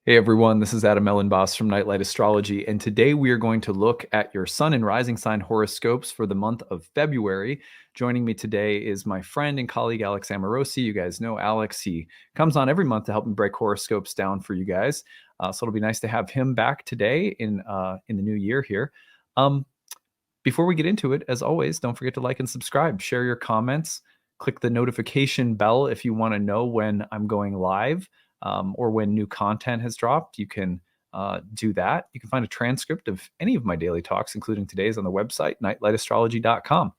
Hey everyone, this is Elenbaas from Nightlight Astrology, and today we are going to look at your sun and rising sign horoscopes for the month of February. Joining me today is my friend and colleague Alex Amorosi. You guys know Alex. He comes on every month to help me break horoscopes down for you guys. So it'll be nice to have him back today in the new year here. Um, Before we get into it, as always, don't forget to like and subscribe, share your comments, click the notification bell if you want to know when I'm going live. Or when new content has dropped, you can do that. You can find a transcript of any of my daily talks, including today's, on the website, nightlightastrology.com.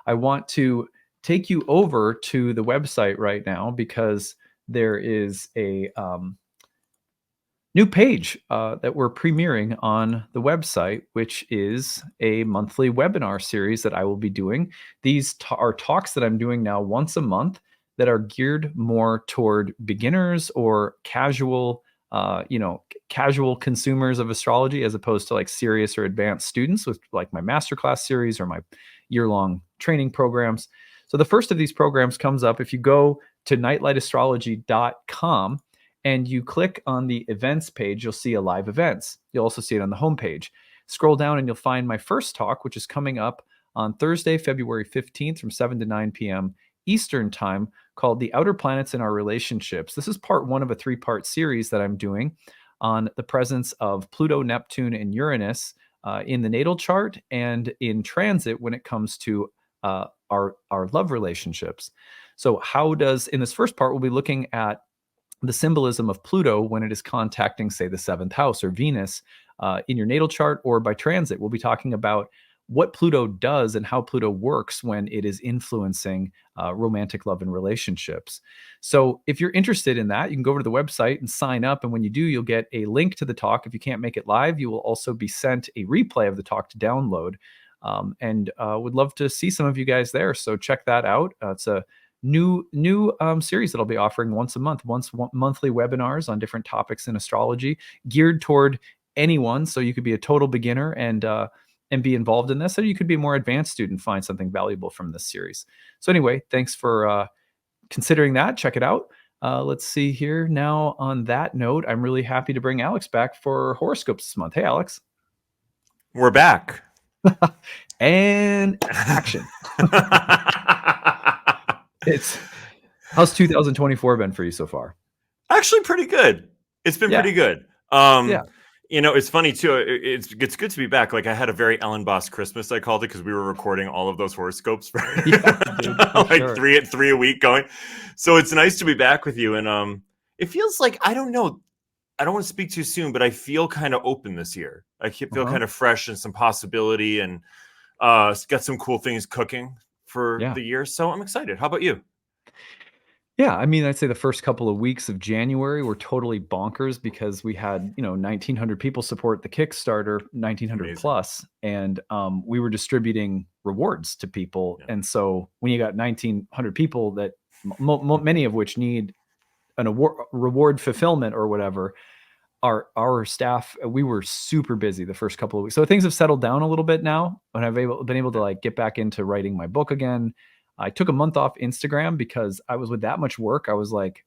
I want to take you over to the website right now because there is a new page that we're premiering on the website, which is a monthly webinar series that I will be doing. These are talks that I'm doing now once a month that are geared more toward beginners or casual, casual consumers of astrology, as opposed to like serious or advanced students with like my masterclass series or my year-long training programs. So the first of these programs comes up if you go to nightlightastrology.com and you click on the events page. You'll see a live events. You'll also see it on the homepage. Scroll down and you'll find my first talk, which is coming up on Thursday, February 15th from 7 to 9 p.m. Eastern time, called The Outer Planets in Our Relationships. This is part one of a three-part series that I'm doing on the presence of Pluto, Neptune, and Uranus in the natal chart and in transit when it comes to our love relationships. So in this first part, we'll be looking at the symbolism of Pluto when it is contacting, say, the seventh house or Venus in your natal chart or by transit. We'll be talking about what Pluto does and how Pluto works when it is influencing romantic love and relationships. So if you're interested in that, you can go over to the website and sign up. And when you do, you'll get a link to the talk. If you can't make it live, you will also be sent a replay of the talk to download. And would love to see some of you guys there. So check that out. It's a new series that I'll be offering once a month, monthly webinars on different topics in astrology, geared toward anyone. So you could be a total beginner and be involved in this, or you could be a more advanced student, find something valuable from this series. So anyway, thanks for considering that. Check it out. Let's see here. Now, on that note, I'm really happy to bring Alex back for horoscopes this month. Hey, Alex. We're back. And action. How's 2024 been for you so far? Actually, pretty good. It's been pretty good. Yeah. You know, it's funny too. It's good to be back. Like I had a very Elenbaas Christmas, I called it, because we were recording all of those horoscopes for like three a week going. So it's nice to be back with you. And it feels like, I don't know, I don't want to speak too soon, but I feel kind of open this year. I feel kind of fresh and some possibility, and got some cool things cooking for the year. So I'm excited. How about you? Yeah, I mean, I'd say the first couple of weeks of January were totally bonkers because we had, 1,900 people support the Kickstarter, 1,900 Amazing. plus, and we were distributing rewards to people. Yeah. And so when you got 1,900 people that many of which need an reward fulfillment or whatever, our staff, we were super busy the first couple of weeks. So things have settled down a little bit now, and I've been able to like get back into writing my book again. I took a month off Instagram because I was with that much work. I was like,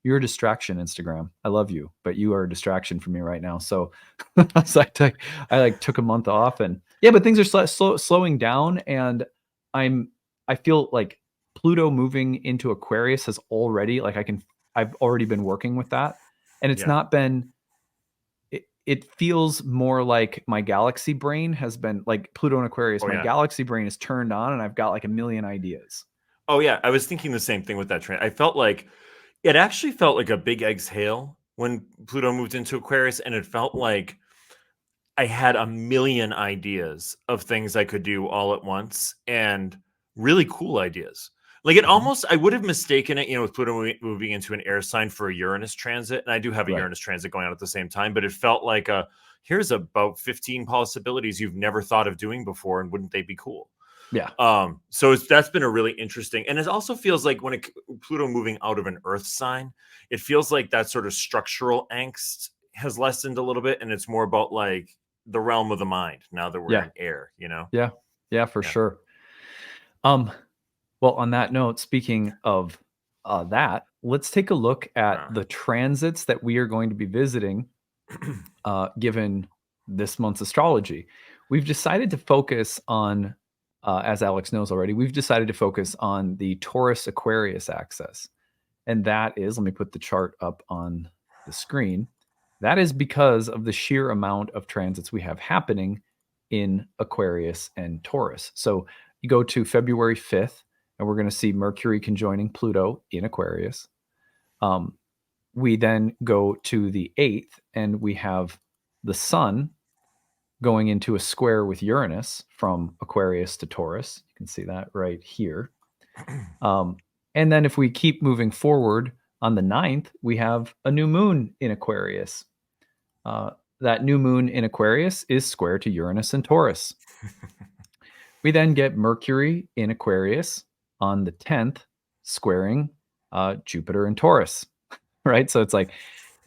you're a distraction, Instagram. I love you, but you are a distraction for me right now. So, I took a month off, and but things are slowing down, and I feel like Pluto moving into Aquarius has already I've already been working with that, and it's not been. It feels more like my galaxy brain has been like Pluto and Aquarius. My galaxy brain is turned on and I've got like a million ideas. Oh yeah. I was thinking the same thing with that train. I felt like it actually felt like a big exhale when Pluto moved into Aquarius. And it felt like I had a million ideas of things I could do all at once, and really cool ideas. Like it almost, I would have mistaken it, with Pluto moving into an air sign for a Uranus transit. And I do have a Uranus transit going on at the same time, but it felt like here's about 15 possibilities you've never thought of doing before. And wouldn't they be cool? Yeah. So that's been a really interesting, and it also feels like when Pluto moving out of an Earth sign, it feels like that sort of structural angst has lessened a little bit. And it's more about like the realm of the mind now that we're in air, Yeah, for sure. Well, on that note, speaking of that, let's take a look at Ah. the transits that we are going to be visiting given this month's astrology. We've decided to focus on, as Alex knows already, we've decided to focus on the Taurus Aquarius axis. And that is, let me put the chart up on the screen. That is because of the sheer amount of transits we have happening in Aquarius and Taurus. So you go to February 5th, and we're going to see Mercury conjoining Pluto in Aquarius. We then go to the 8th, and we have the Sun going into a square with Uranus from Aquarius to Taurus. You can see that right here. And then if we keep moving forward on the 9th, we have a new moon in Aquarius. That new moon in Aquarius is square to Uranus and Taurus. We then get Mercury in Aquarius on the 10th, squaring Jupiter and Taurus, right? So it's like,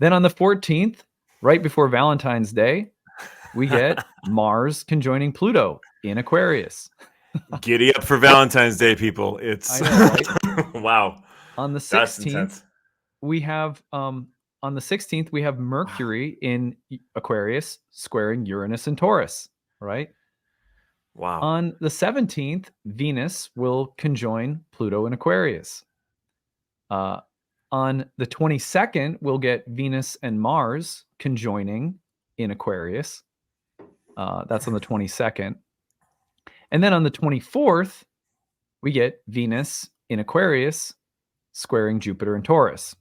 then on the 14th, right before Valentine's Day, we get Mars conjoining Pluto in Aquarius. Giddy up for Valentine's Day, people. It's I know, right? Wow. On the That's 16th, intense. we have Mercury in Aquarius squaring Uranus and Taurus, right? Wow. On the 17th, Venus will conjoin Pluto in Aquarius. On the 22nd, we'll get Venus and Mars conjoining in Aquarius. That's on the 22nd. And then on the 24th, we get Venus in Aquarius squaring Jupiter and Taurus.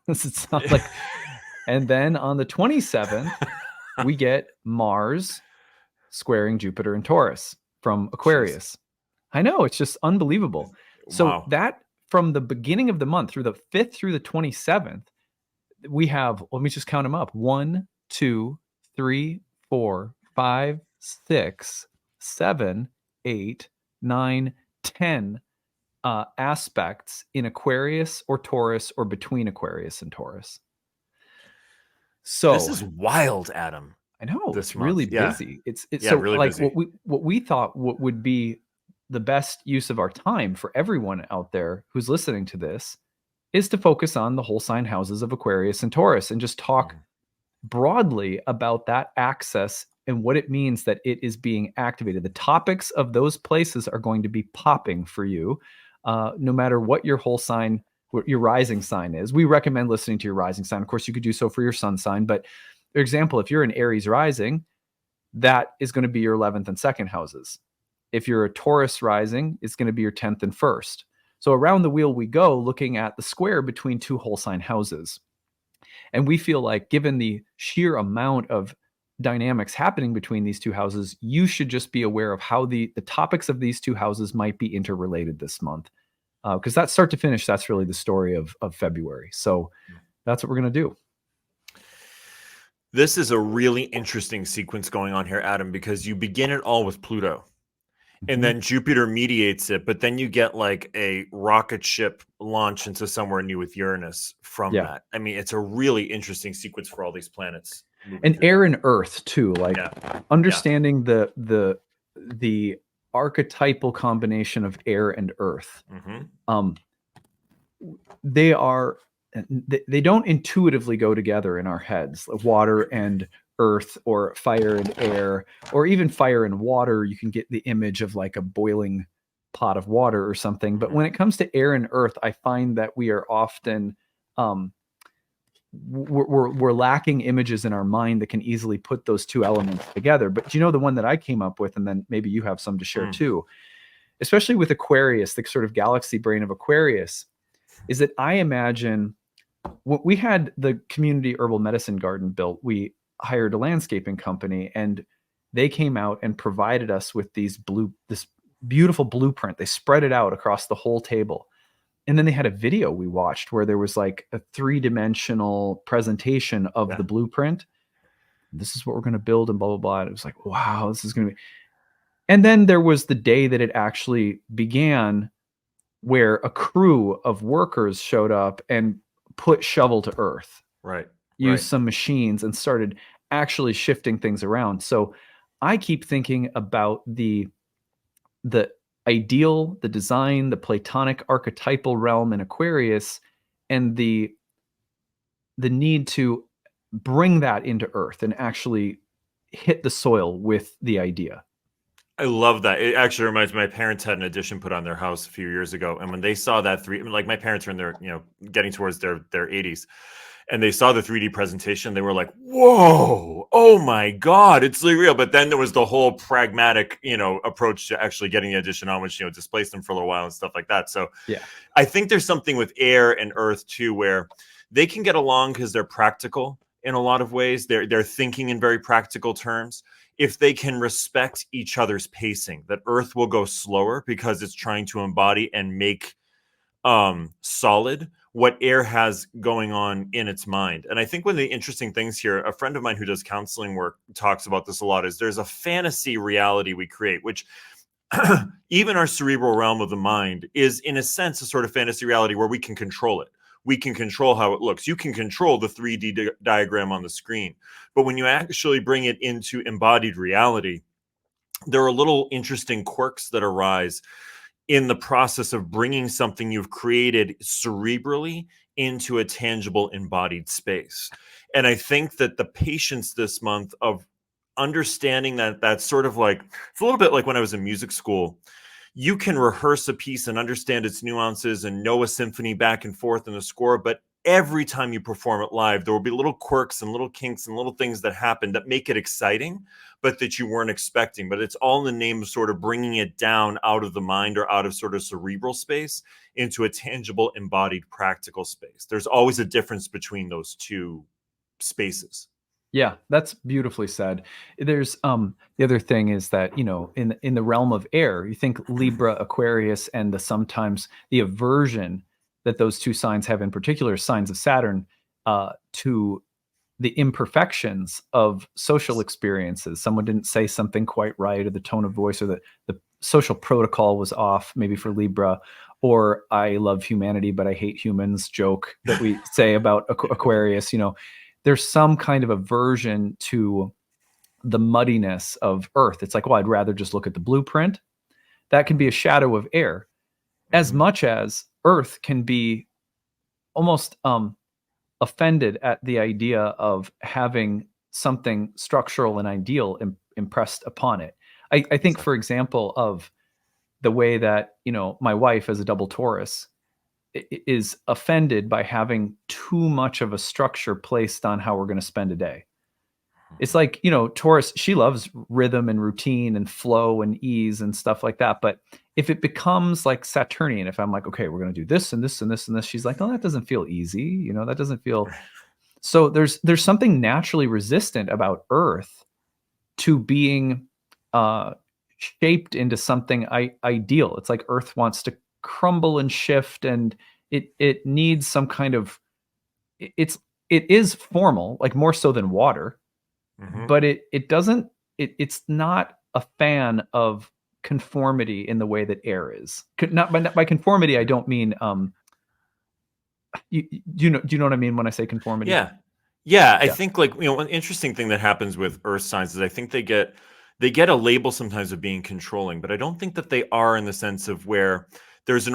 This sounds like. And then on the 27th, we get Mars squaring Jupiter and Taurus from Aquarius. Jeez. I know, it's just unbelievable. So that from the beginning of the month through the 5th through the 27th, we have, let me just count them up. 1, 2, 3, 4, 5, 6, 7, 8, 9, 10 aspects in Aquarius or Taurus or between Aquarius and Taurus. So this is wild, Adam. I know, this it's really busy. It's so really like busy. What we thought would be the best use of our time for everyone out there who's listening to this is to focus on the whole sign houses of Aquarius and Taurus and just talk broadly about that axis and what it means that it is being activated. The topics of those places are going to be popping for you, no matter what your whole sign, what your rising sign is. We recommend listening to your rising sign. Of course, you could do so for your sun sign, but for example, if you're an Aries rising, that is going to be your 11th and 2nd houses. If you're a Taurus rising, it's going to be your 10th and 1st. So around the wheel we go, looking at the square between two whole sign houses. And we feel like, given the sheer amount of dynamics happening between these two houses, you should just be aware of how the topics of these two houses might be interrelated this month. Because that's start to finish, that's really the story of February. So that's what we're going to do. This is a really interesting sequence going on here, Adam, because you begin it all with Pluto. And then Jupiter mediates it, but then you get like a rocket ship launch into somewhere new with Uranus from that. I mean, it's a really interesting sequence for all these planets. And air and earth too, like understanding the archetypal combination of air and earth. They don't intuitively go together in our heads, like water and earth or fire and air, or even fire and water. You can get the image of like a boiling pot of water or something. But when it comes to air and earth, I find that we are often we're lacking images in our mind that can easily put those two elements together. But you know, the one that I came up with, and then maybe you have some to share too, especially with Aquarius, the sort of galaxy brain of Aquarius, is that I imagine when we had the community herbal medicine garden built, we hired a landscaping company, and they came out and provided us with this beautiful blueprint. They spread it out across the whole table. And then they had a video we watched where there was like a 3-dimensional presentation of the blueprint. This is what we're going to build and blah, blah, blah. And it was like, wow, this is going to be. And then there was the day that it actually began, where a crew of workers showed up and put shovel to earth. Used some machines and started actually shifting things around. So I keep thinking about the ideal, the design, the Platonic archetypal realm in Aquarius, and the need to bring that into Earth and actually hit the soil with the idea. I love that. It actually reminds me, my parents had an addition put on their house a few years ago. And when they saw that like my parents are in their, getting towards their 80s, and they saw the 3D presentation, they were like, whoa, oh my God, it's like real. But then there was the whole pragmatic, approach to actually getting the addition on, which, displaced them for a little while and stuff like that. So Yeah. I think there's something with air and earth too, where they can get along because they're practical in a lot of ways. They're thinking in very practical terms. If they can respect each other's pacing, that earth will go slower because it's trying to embody and make solid what air has going on in its mind. And I think one of the interesting things here, a friend of mine who does counseling work talks about this a lot, is there's a fantasy reality we create, which even our cerebral realm of the mind is in a sense a sort of fantasy reality where we can control it. We can control how it looks. You can control the 3D diagram on the screen. But when you actually bring it into embodied reality, there are little interesting quirks that arise in the process of bringing something you've created cerebrally into a tangible embodied space. And I think that the patience this month of understanding that that's sort of like, it's a little bit like when I was in music school. You can rehearse a piece and understand its nuances and know a symphony back and forth in the score, but every time you perform it live, there will be little quirks and little kinks and little things that happen that make it exciting, but that you weren't expecting. But it's all in the name of sort of bringing it down out of the mind or out of sort of cerebral space into a tangible, embodied, practical space. There's always a difference between those two spaces. Yeah, that's beautifully said. There's the other thing is that, in the realm of air, you think Libra, Aquarius, and sometimes the aversion that those two signs have, in particular signs of Saturn, to the imperfections of social experiences. Someone didn't say something quite right, or the tone of voice, or the social protocol was off, maybe for Libra, or I love humanity but I hate humans joke that we say about Aquarius. There's some kind of aversion to the muddiness of Earth. It's like, well, I'd rather just look at the blueprint. That can be a shadow of air, as much as Earth can be almost offended at the idea of having something structural and ideal impressed upon it. I think, for example, of the way that, my wife, as a double Taurus, is offended by having too much of a structure placed on how we're going to spend a day. It's like, Taurus, she loves rhythm and routine and flow and ease and stuff like that. But if it becomes like Saturnian, if I'm like, okay, we're going to do this and this and this and this, she's like, oh, that doesn't feel easy. That doesn't feel. So there's something naturally resistant about Earth to being shaped into something ideal. It's like Earth wants to crumble and shift, and it needs some kind of, it is formal, like more so than water, but it doesn't, it's not a fan of conformity in the way that air is. Not by conformity, I don't mean do you know what I mean when I say conformity? Yeah, I think, like, one interesting thing that happens with earth signs is I think they get a label sometimes of being controlling, but I don't think that they are, in the sense of where there's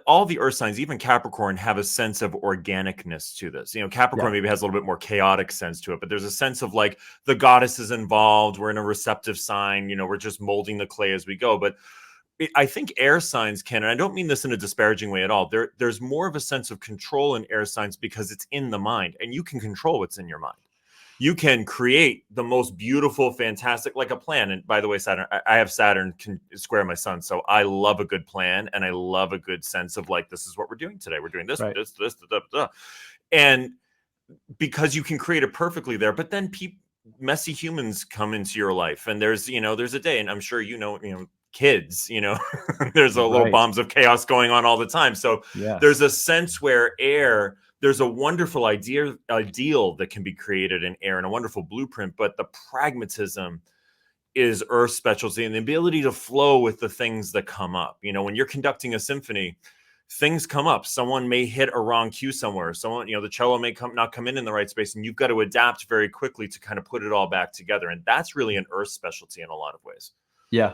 all the earth signs, even Capricorn, have a sense of organicness to this. Capricorn maybe has a little bit more chaotic sense to it, but there's a sense of like the goddess is involved. We're in a receptive sign, we're just molding the clay as we go. But I think air signs can, and I don't mean this in a disparaging way at all, there's more of a sense of control in air signs because it's in the mind, and you can control what's in your mind. You can create the most beautiful, fantastic, like a plan. And by the way, Saturn, I have Saturn can square my sun. So I love a good plan, and I love a good sense of like, this is what we're doing today. We're doing this, this. And because you can create it perfectly there, but then messy humans come into your life, and there's a day, and I'm sure kids, there's a little bombs of chaos going on all the time. So there's a sense where there's a wonderful ideal that can be created in air and a wonderful blueprint, but the pragmatism is earth specialty and the ability to flow with the things that come up. When you're conducting a symphony, things come up. Someone may hit a wrong cue somewhere. Someone, the cello may not come in the right space, and you've got to adapt very quickly to kind of put it all back together. And that's really an earth specialty in a lot of ways. Yeah.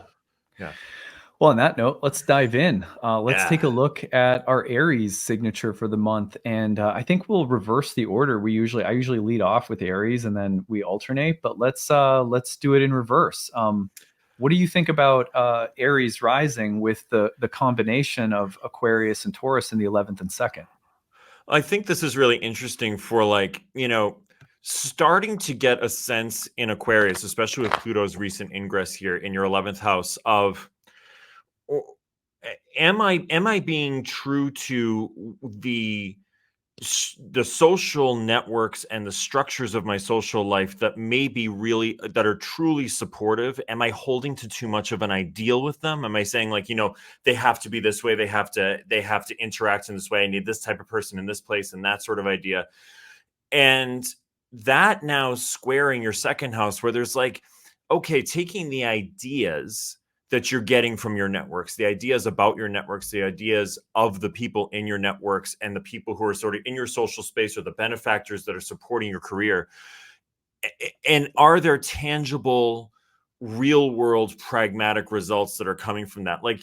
Well, on that note, let's dive in. Let's take a Yeah. look at our Aries signature for the month, and I think we'll reverse the order. I usually lead off with Aries, and then we alternate. But let's do it in reverse. What do you think about Aries rising with the combination of Aquarius and Taurus in the 11th and second? I think this is really interesting for like, starting to get a sense in Aquarius, especially with Pluto's recent ingress here in your 11th house of o- am I being true to the social networks and the structures of my social life that may be really that are truly supportive? Am I holding to too much of an ideal with them? Am I saying like, they have to be this way, they have to interact in this way, I need this type of person in this place, and that sort of idea? And that now squaring your second house, where there's like, okay, taking the ideas that you're getting from your networks, the ideas about your networks, the ideas of the people in your networks, and the people who are sort of in your social space, or the benefactors that are supporting your career. And are there tangible, real world, pragmatic results that are coming from that? Like,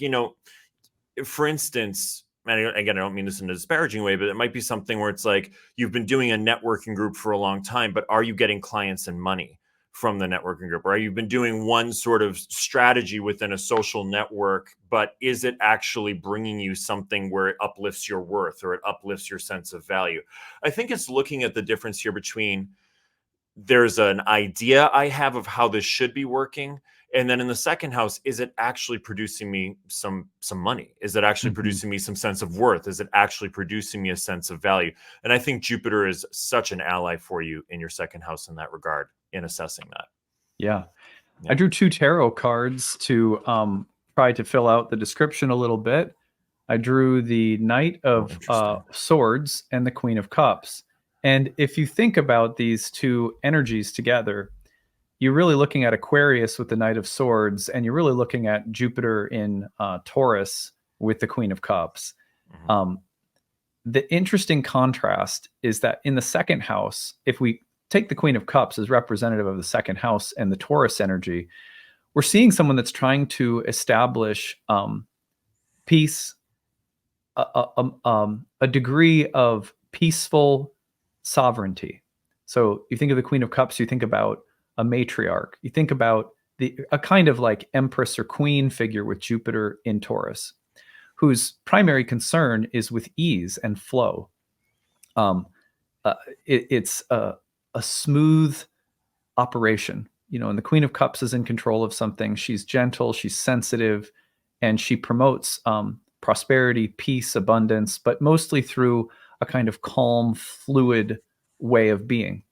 for instance, and again, I don't mean this in a disparaging way, but it might be something where it's like you've been doing a networking group for a long time, but are you getting clients and money from the networking group? Or you've been doing one sort of strategy within a social network, but is it actually bringing you something where it uplifts your worth or it uplifts your sense of value? I think it's looking at the difference here between there's an idea I have of how this should be working. And then in the second house, is it actually producing me some money? Is it actually Mhm. producing me some sense of worth? Is it actually producing me a sense of value? And I think Jupiter is such an ally for you in your second house in that regard, in assessing that. Yeah. I Yeah. drew two tarot cards to try to fill out the description a little bit. I drew the Knight Oh, of interesting. Swords and the Queen of Cups. And if you think about these two energies together, you're really looking at Aquarius with the Knight of Swords, and you're really looking at Jupiter in Taurus with the Queen of Cups. Mhm. Um, the interesting contrast is that in the second house, if we take the Queen of Cups as representative of the second house and the Taurus energy, we're seeing someone that's trying to establish peace, a degree of peaceful sovereignty. So you think of the Queen of Cups, you think about a matriarch, you think about a kind of like empress or queen figure with Jupiter in Taurus, whose primary concern is with ease and flow. Um, uh, it's a smooth operation, and the Queen of Cups is in control of something. She's gentle, she's sensitive, and she promotes prosperity, peace, abundance, but mostly through a kind of calm, fluid way of being.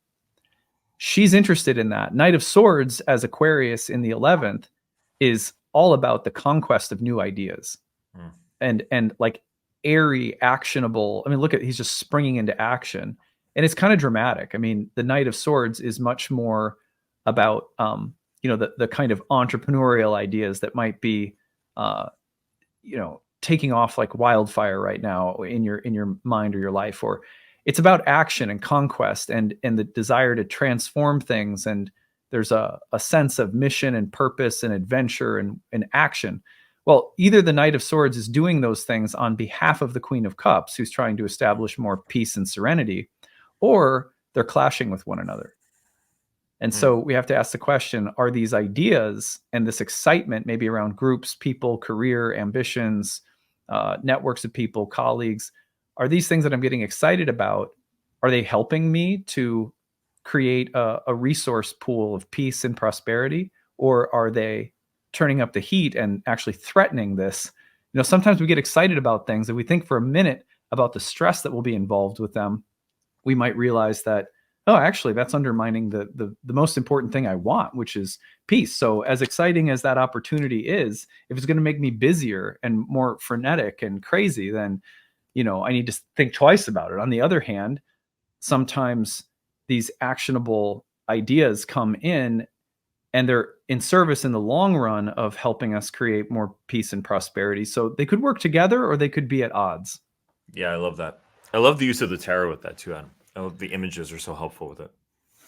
She's interested in that. Knight of Swords as Aquarius in the 11th is all about the conquest of new ideas Mm. and like airy, actionable. I mean, look at he's just springing into action, and it's kind of dramatic. I mean, the Knight of Swords is much more about the kind of entrepreneurial ideas that might be taking off like wildfire right now in your mind or your life, or it's about action and conquest and the desire to transform things, and there's a sense of mission and purpose and adventure and action. Well, either the Knight of Swords is doing those things on behalf of the Queen of Cups, who's trying to establish more peace and serenity, or they're clashing with one another. And Mm. so we have to ask the question, are these ideas and this excitement, maybe around groups, people, career, ambitions, networks of people, colleagues, are these things that I'm getting excited about? Are they helping me to create a resource pool of peace and prosperity? Or are they turning up the heat and actually threatening this? Sometimes we get excited about things and we think for a minute about the stress that will be involved with them. We might realize that, oh, actually that's undermining the most important thing I want, which is peace. So as exciting as that opportunity is, if it's going to make me busier and more frenetic and crazy, then I need to think twice about it. On the other hand, sometimes these actionable ideas come in and they're in service in the long run of helping us create more peace and prosperity. So they could work together or they could be at odds. Yeah, I love that. I love the use of the tarot with that too, Adam. I love the images are so helpful with it.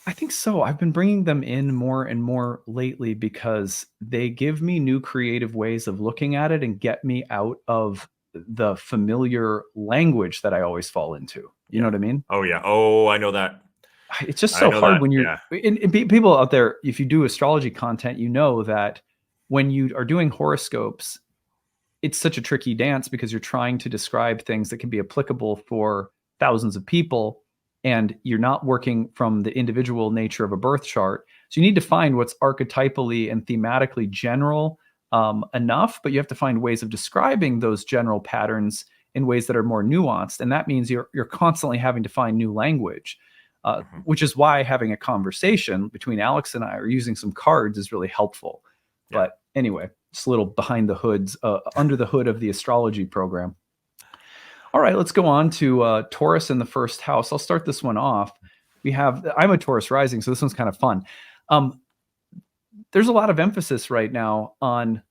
I think so. I've been bringing them in more and more lately because they give me new creative ways of looking at it and get me out of the familiar language that I always fall into. You know Yeah. what I mean? Oh yeah. Oh, I know that. It's just I so know hard that. when you're Yeah. people out there, if you do astrology content, you know that when you are doing horoscopes, it's such a tricky dance because you're trying to describe things that can be applicable for thousands of people, and you're not working from the individual nature of a birth chart. So you need to find what's archetypally and thematically general enough, but you have to find ways of describing those general patterns in ways that are more nuanced, and that means you're constantly having to find new language. Mhm. Which is why having a conversation between Alex and I or using some cards is really helpful. Yeah. But anyway, just a little behind the hoods, under the hood of the astrology program. All right, let's go on to Taurus in the first house. I'll start this one off. I'm a Taurus rising, so this one's kind of fun. Um, there's a lot of emphasis right now on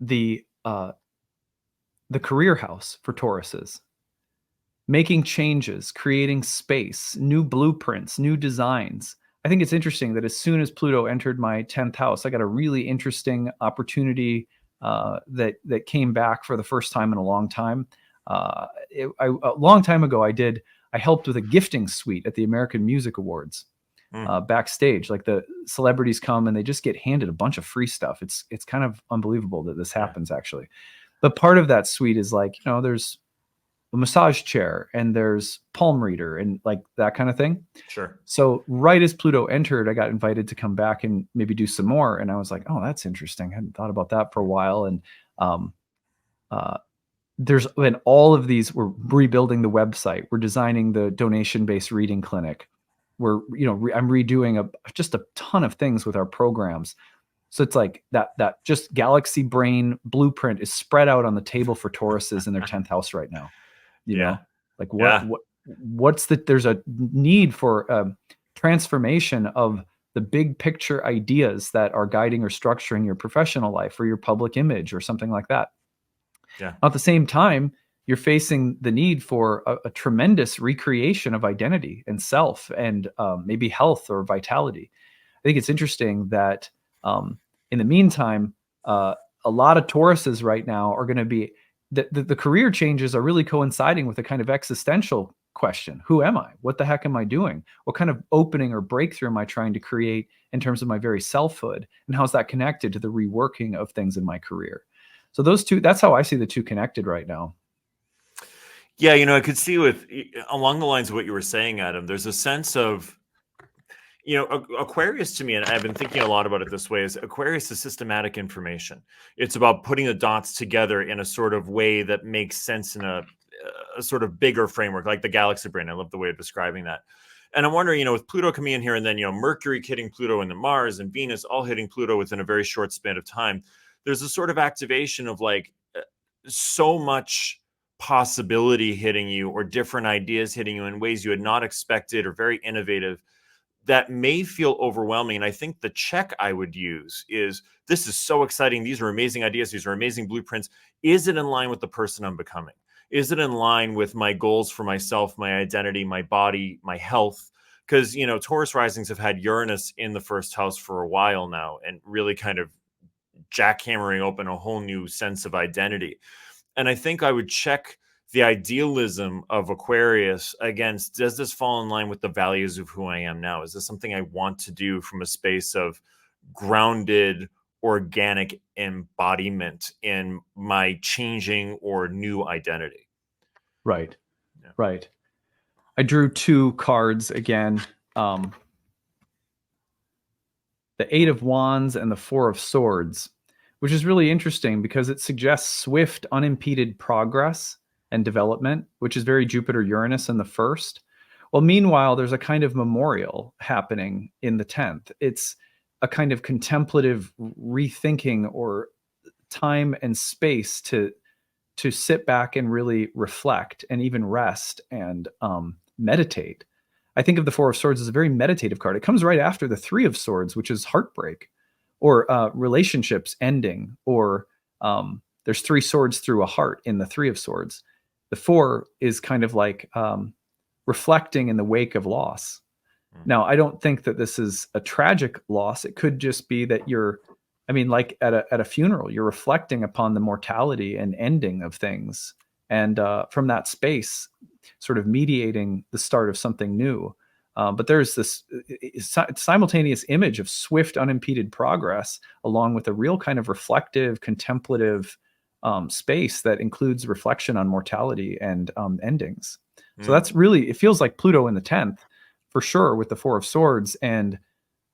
the uh, the career house for Tauruses, making changes, creating space, new blueprints, new designs. I think it's interesting that as soon as Pluto entered my 10th house, I got a really interesting opportunity that came back for the first time in a long time. A long time ago, I helped with a gifting suite at the American Music Awards. Mm. Backstage, like the celebrities come and they just get handed a bunch of free stuff. It's kind of unbelievable that this Yeah. happens actually. But part of that suite is like, there's a massage chair and there's palm reader and like that kind of thing. Sure. So right as Pluto entered, I got invited to come back and maybe do some more. And I was like, oh, that's interesting. I hadn't thought about that for a while. And um, uh, and all of these, we're rebuilding the website. We're designing the donation-based reading clinic. I'm redoing just a ton of things with our programs. So it's like that just galaxy brain blueprint is spread out on the table for Tauruses in their 10th house right now. Yeah. Like Yeah. there's a need for transformation of the big picture ideas that are guiding or structuring your professional life or your public image or something like that. Yeah. At the same time, you're facing the need for a tremendous recreation of identity and self and maybe health or vitality. I think it's interesting that in the meantime, a lot of Tauruses right now are going to be the career changes are really coinciding with a kind of existential question. Who am I? What the heck am I doing? What kind of opening or breakthrough am I trying to create in terms of my very selfhood? And how's that connected to the reworking of things in my career? So those two, that's how I see the two connected right now. Yeah, I could see along the lines of what you were saying, Adam, there's a sense of, Aquarius to me, and I've been thinking a lot about it this way, is Aquarius is systematic information. It's about putting the dots together in a sort of way that makes sense in a sort of bigger framework, like the galaxy brain. I love the way of describing that. And I'm wondering, with Pluto coming in here and then, Mercury hitting Pluto and then Mars and Venus all hitting Pluto within a very short span of time, there's a sort of activation of like so much possibility hitting you or different ideas hitting you in ways you had not expected or very innovative that may feel overwhelming. And I think the check I would use is, this is so exciting. These are amazing ideas. These are amazing blueprints. Is it in line with the person I'm becoming? Is it in line with my goals for myself, my identity, my body, my health? Because, Taurus risings have had Uranus in the first house for a while now and really kind of jackhammering open a whole new sense of identity. And I think I would check the idealism of Aquarius against, does this fall in line with the values of who I am now? Is this something I want to do from a space of grounded, organic embodiment in my changing or new identity? Right. Yeah. Right. I drew two cards again. The Eight of Wands and the Four of Swords, which is really interesting because it suggests swift, unimpeded progress and development, which is very Jupiter Uranus in the first. Well, meanwhile, there's a kind of memorial happening in the 10th. It's a kind of contemplative rethinking or time and space to sit back and really reflect and even rest and meditate. I think of the Four of Swords as a very meditative card. It comes right after the Three of Swords, which is heartbreak or relationships ending, or there's three swords through a heart in the Three of Swords. The four is kind of like reflecting in the wake of loss. Mm. Now, I don't think that this is a tragic loss. It could just be that you're, I mean, like at a funeral, you're reflecting upon the mortality and ending of things, and from that space, sort of mediating the start of something new. But there's this simultaneous image of swift, unimpeded progress, along with a real kind of reflective, contemplative space that includes reflection on mortality and endings. So Mm. that's really, it feels like Pluto in the 10th, for sure, with the Four of Swords and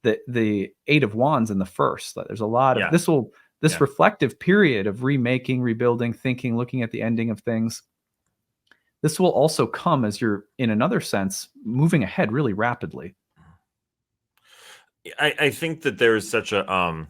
the Eight of Wands in the first. There's a lot of Yeah. this Yeah. reflective period of remaking, rebuilding, thinking, looking at the ending of things. This will also come as you're, in another sense, moving ahead really rapidly. I think that there is such a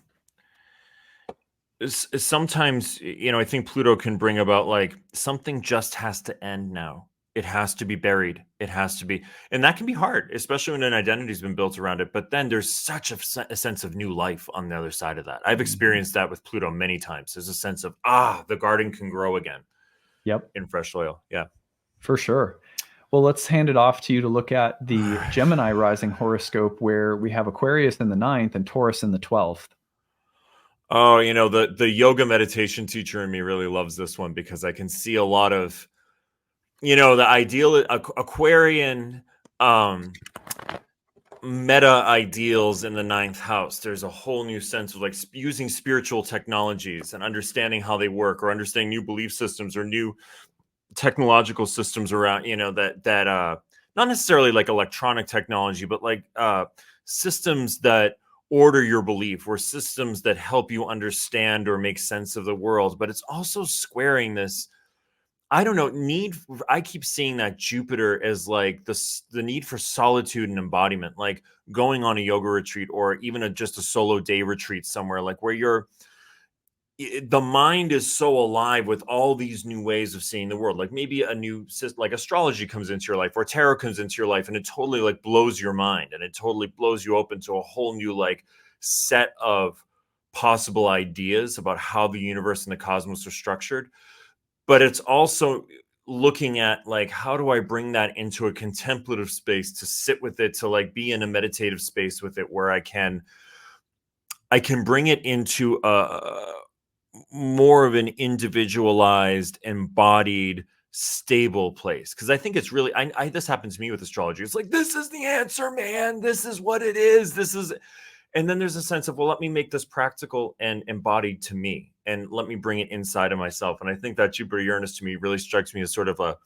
sometimes, I think Pluto can bring about like something just has to end now. It has to be buried. It has to be, and that can be hard, especially when an identity's been built around it. But then there's such a sense of new life on the other side of that. I've experienced that with Pluto many times. There's a sense of the garden can grow again Yep, in fresh soil. Yeah. for sure. Well, let's hand it off to you to look at the Gemini rising horoscope, where we have Aquarius in the 9th and Taurus in the 12th. Oh, the yoga meditation teacher in me really loves this one because I can see a lot of, the ideal Aquarian meta ideals in the 9th house. There's a whole new sense of like using spiritual technologies and understanding how they work, or understanding new belief systems or new technological systems around, that not necessarily like electronic technology, but like systems that order your belief, or systems that help you understand or make sense of the world. But it's also squaring this, I don't know, I keep seeing that Jupiter as like the need for solitude and embodiment, like going on a yoga retreat, or even just a solo day retreat somewhere, like where the mind is so alive with all these new ways of seeing the world. Like maybe a new system, like astrology comes into your life, or tarot comes into your life, and it totally like blows your mind, and it totally blows you open to a whole new like set of possible ideas about how the universe and the cosmos are structured. But it's also looking at like, how do I bring that into a contemplative space, to sit with it, to like be in a meditative space with it, where I can bring it into a more of an individualized, embodied, stable place. Because I think it's really, this happens to me with astrology. It's like, this is the answer, man. This is what it is. And then there's a sense of, well, let me make this practical and embodied to me, and let me bring it inside of myself. And I think that Jupiter Uranus to me really strikes me as sort of a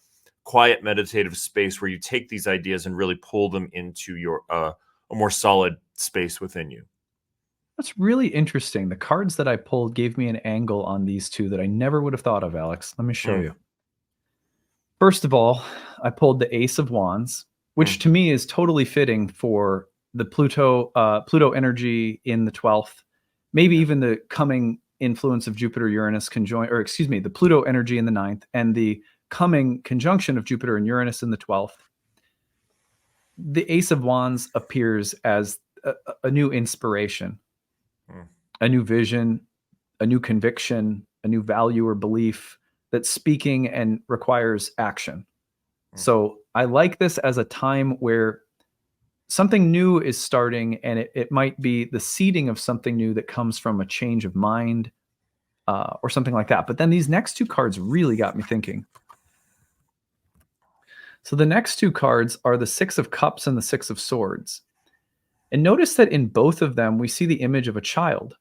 quiet meditative space where you take these ideas and really pull them into your a more solid space within you. That's really interesting. The cards that I pulled gave me an angle on these two that I never would have thought of, Alex. Let me show you. First of all, I pulled the Ace of Wands, which to me is totally fitting for the Pluto energy in the 12th, maybe even the coming influence of Jupiter Uranus the Pluto energy in the 9th, and the coming conjunction of Jupiter and Uranus in the 12th. The Ace of Wands appears as a new inspiration, a new vision, a new conviction, a new value or belief that's speaking and requires action. So I like this as a time where something new is starting, and it might be the seeding of something new that comes from a change of mind, or something like that. But then these next two cards really got me thinking. So the next two cards are the Six of Cups and the Six of Swords. And notice that in both of them, we see the image of a child.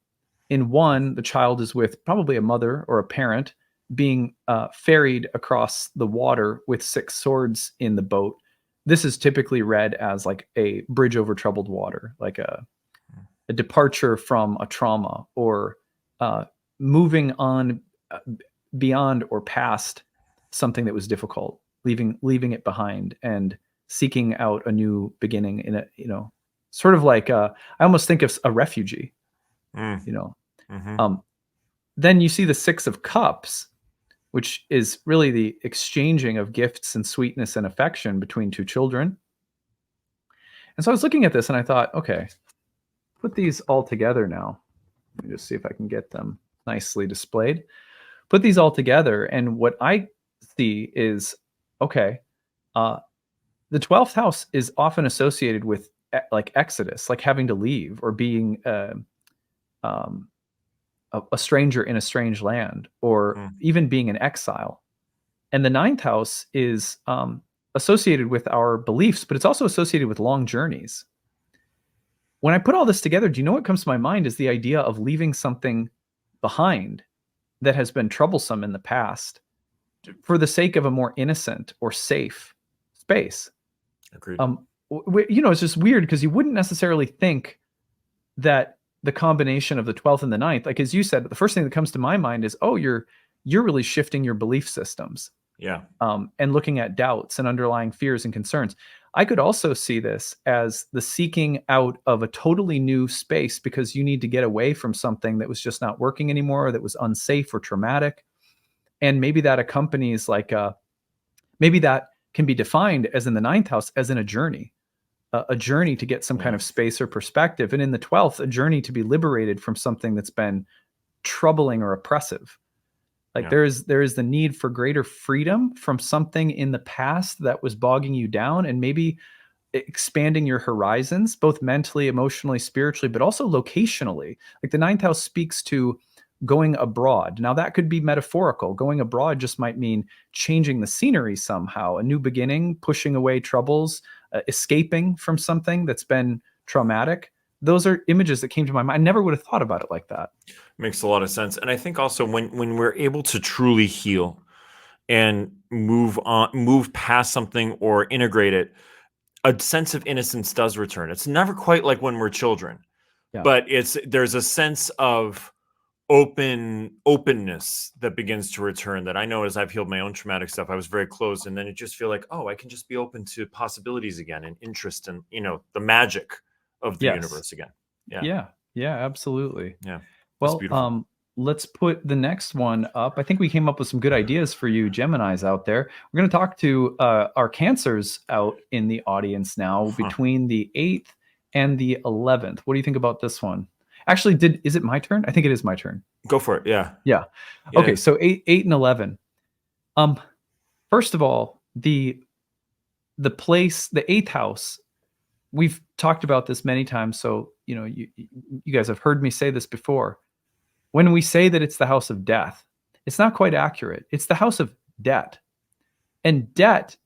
In one, the child is with probably a mother or a parent being ferried across the water with six swords in the boat. This is typically read as like a bridge over troubled water, like a departure from a trauma, or moving on beyond or past something that was difficult, leaving it behind and seeking out a new beginning in a, sort of like I almost think of a refugee, Then you see the Six of Cups, which is really the exchanging of gifts and sweetness and affection between two children. And so I was looking at this and I thought, okay, put these all together now. Let me just see if I can get them nicely displayed. Put these all together, and what I see is, okay, the 12th house is often associated with like exodus, like having to leave or being um, a stranger in a strange land, or even being in exile. And the ninth house is associated with our beliefs, but it's also associated with long journeys. When I put all this together, do you know what comes to my mind is the idea of leaving something behind that has been troublesome in the past for the sake of a more innocent or safe space. Agreed. It's just weird because you wouldn't necessarily think that the combination of the 12th and the ninth, like as you said, the first thing that comes to my mind is, oh, you're really shifting your belief systems. Yeah. And looking at doubts and underlying fears and concerns. I could also see this as the seeking out of a totally new space because you need to get away from something that was just not working anymore, or that was unsafe or traumatic. And maybe that accompanies maybe that can be defined as in the ninth house as in a journey to get some kind of space or perspective. And in the 12th, a journey to be liberated from something that's been troubling or oppressive. Like there is the need for greater freedom from something in the past that was bogging you down, and maybe expanding your horizons, both mentally, emotionally, spiritually, but also locationally. Like the ninth house speaks to going abroad. Now that could be metaphorical. Going abroad just might mean changing the scenery somehow, a new beginning, pushing away troubles, escaping from something that's been traumatic. Those are images that came to my mind. I never would have thought about it like that. Makes a lot of sense. And I think also when we're able to truly heal and move past something or integrate it, a sense of innocence does return. It's never quite like when we're children, but there's a sense of openness that begins to return, that I know as I've healed my own traumatic stuff, I was very closed, and then it just feel like, oh, I can just be open to possibilities again, and interest in, the magic of the universe again. Yeah, absolutely. Yeah. Well, let's put the next one up. I think we came up with some good ideas for you Geminis out there. We're going to talk to our Cancers out in the audience now, between the 8th and the 11th. What do you think about this one? Actually, is it my turn? I think it is my turn. Go for it. Yeah. Yeah. Okay. So 8 and 11. First of all, the place, the 8th house, we've talked about this many times. So, you guys have heard me say this before. When we say that it's the house of death, it's not quite accurate. It's the house of debt. And debt,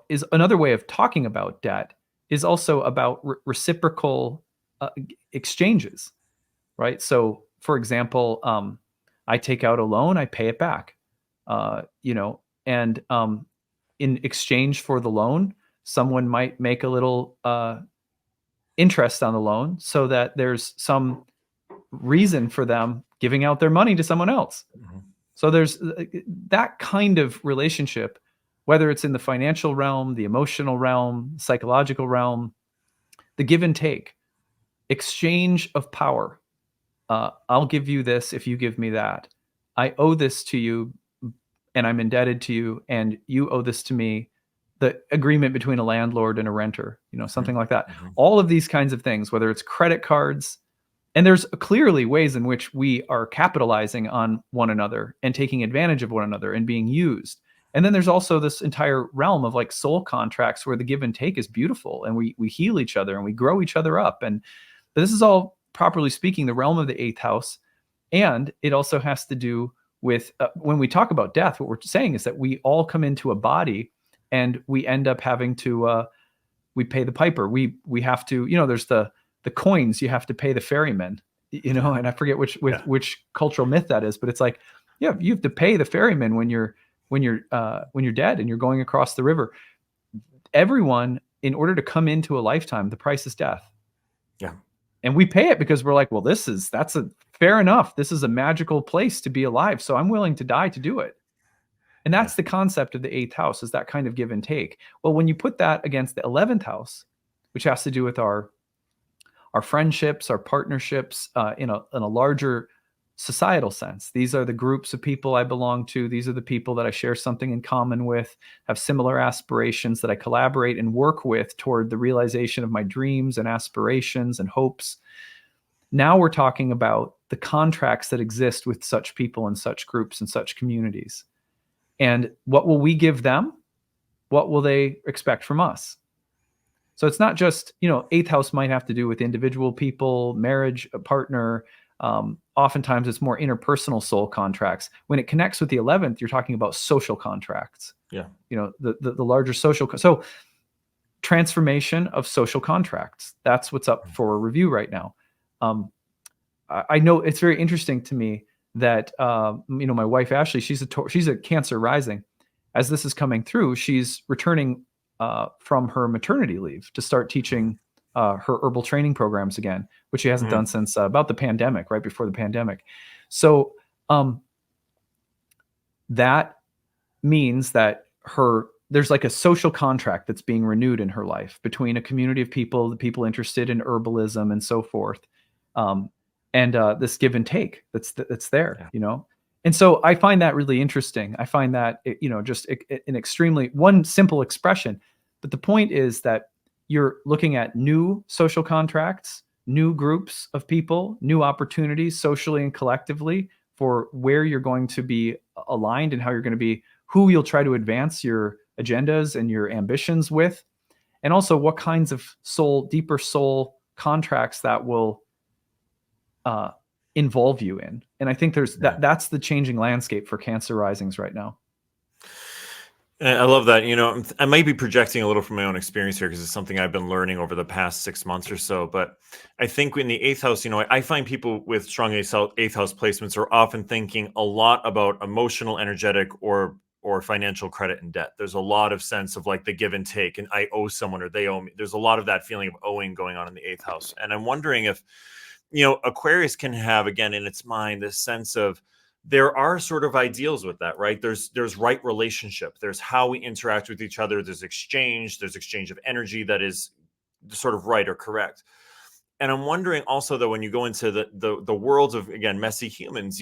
is another way of talking about debt, is also about reciprocal exchanges, right? So, for example, I take out a loan, I pay it back, and in exchange for the loan, someone might make a little interest on the loan, so that there's some reason for them giving out their money to someone else. Mm-hmm. So there's that kind of relationship, whether it's in the financial realm, the emotional realm, psychological realm, the give and take, exchange of power. I'll give you this if you give me that. I owe this to you and I'm indebted to you, and you owe this to me. The agreement between a landlord and a renter, something like that. Mm-hmm. All of these kinds of things, whether it's credit cards, and there's clearly ways in which we are capitalizing on one another and taking advantage of one another and being used. And then there's also this entire realm of like soul contracts where the give and take is beautiful, and we heal each other and we grow each other up. But this is all, properly speaking, the realm of the 8th house. And it also has to do with when we talk about death, what we're saying is that we all come into a body and we end up having to, we pay the piper. We have to, there's the coins you have to pay the ferryman, and I forget which cultural myth that is, but it's like, you have to pay the ferryman when you're dead and you're going across the river. Everyone, in order to come into a lifetime, the price is death. Yeah. And we pay it because we're like, well, that's fair enough. This is a magical place to be alive, so I'm willing to die to do it. And that's the concept of the 8th house, is that kind of give and take. Well, when you put that against the 11th house, which has to do with our friendships, our partnerships, in a larger societal sense. These are the groups of people I belong to. These are the people that I share something in common with, have similar aspirations, that I collaborate and work with toward the realization of my dreams and aspirations and hopes. Now we're talking about the contracts that exist with such people and such groups and such communities. And what will we give them? What will they expect from us? So it's not just, eighth house might have to do with individual people, marriage, a partner. Oftentimes it's more interpersonal soul contracts. When it connects with the 11th, you're talking about social contracts. Yeah. The larger social. So transformation of social contracts. That's what's up for review right now. I know it's very interesting to me that, my wife, Ashley, she's a Cancer rising. As this is coming through, she's returning from her maternity leave to start teaching her herbal training programs again, which she hasn't done since about the pandemic, right before the pandemic. So that means that there's like a social contract that's being renewed in her life between a community of people, the people interested in herbalism and so forth. And this give and take that's there, And so I find that really interesting. I find that, just an extremely one simple expression. But the point is that you're looking at new social contracts, new groups of people, new opportunities socially and collectively for where you're going to be aligned and how you're going to be, who you'll try to advance your agendas and your ambitions with, and also what kinds of deeper soul contracts that will involve you in. And I think that's the changing landscape for Cancer risings right now. I love that. I might be projecting a little from my own experience here because it's something I've been learning over the past 6 months or so. But I think in the eighth house, I find people with strong eighth house placements are often thinking a lot about emotional, energetic, or financial credit and debt. There's a lot of sense of like the give and take, and I owe someone or they owe me. There's a lot of that feeling of owing going on in the eighth house. And I'm wondering if, Aquarius can have, again, in its mind, this sense of there are sort of ideals with that, right? There's right relationship. There's how we interact with each other. There's exchange of energy that is sort of right or correct. And I'm wondering also, though, when you go into the worlds of, again, messy humans,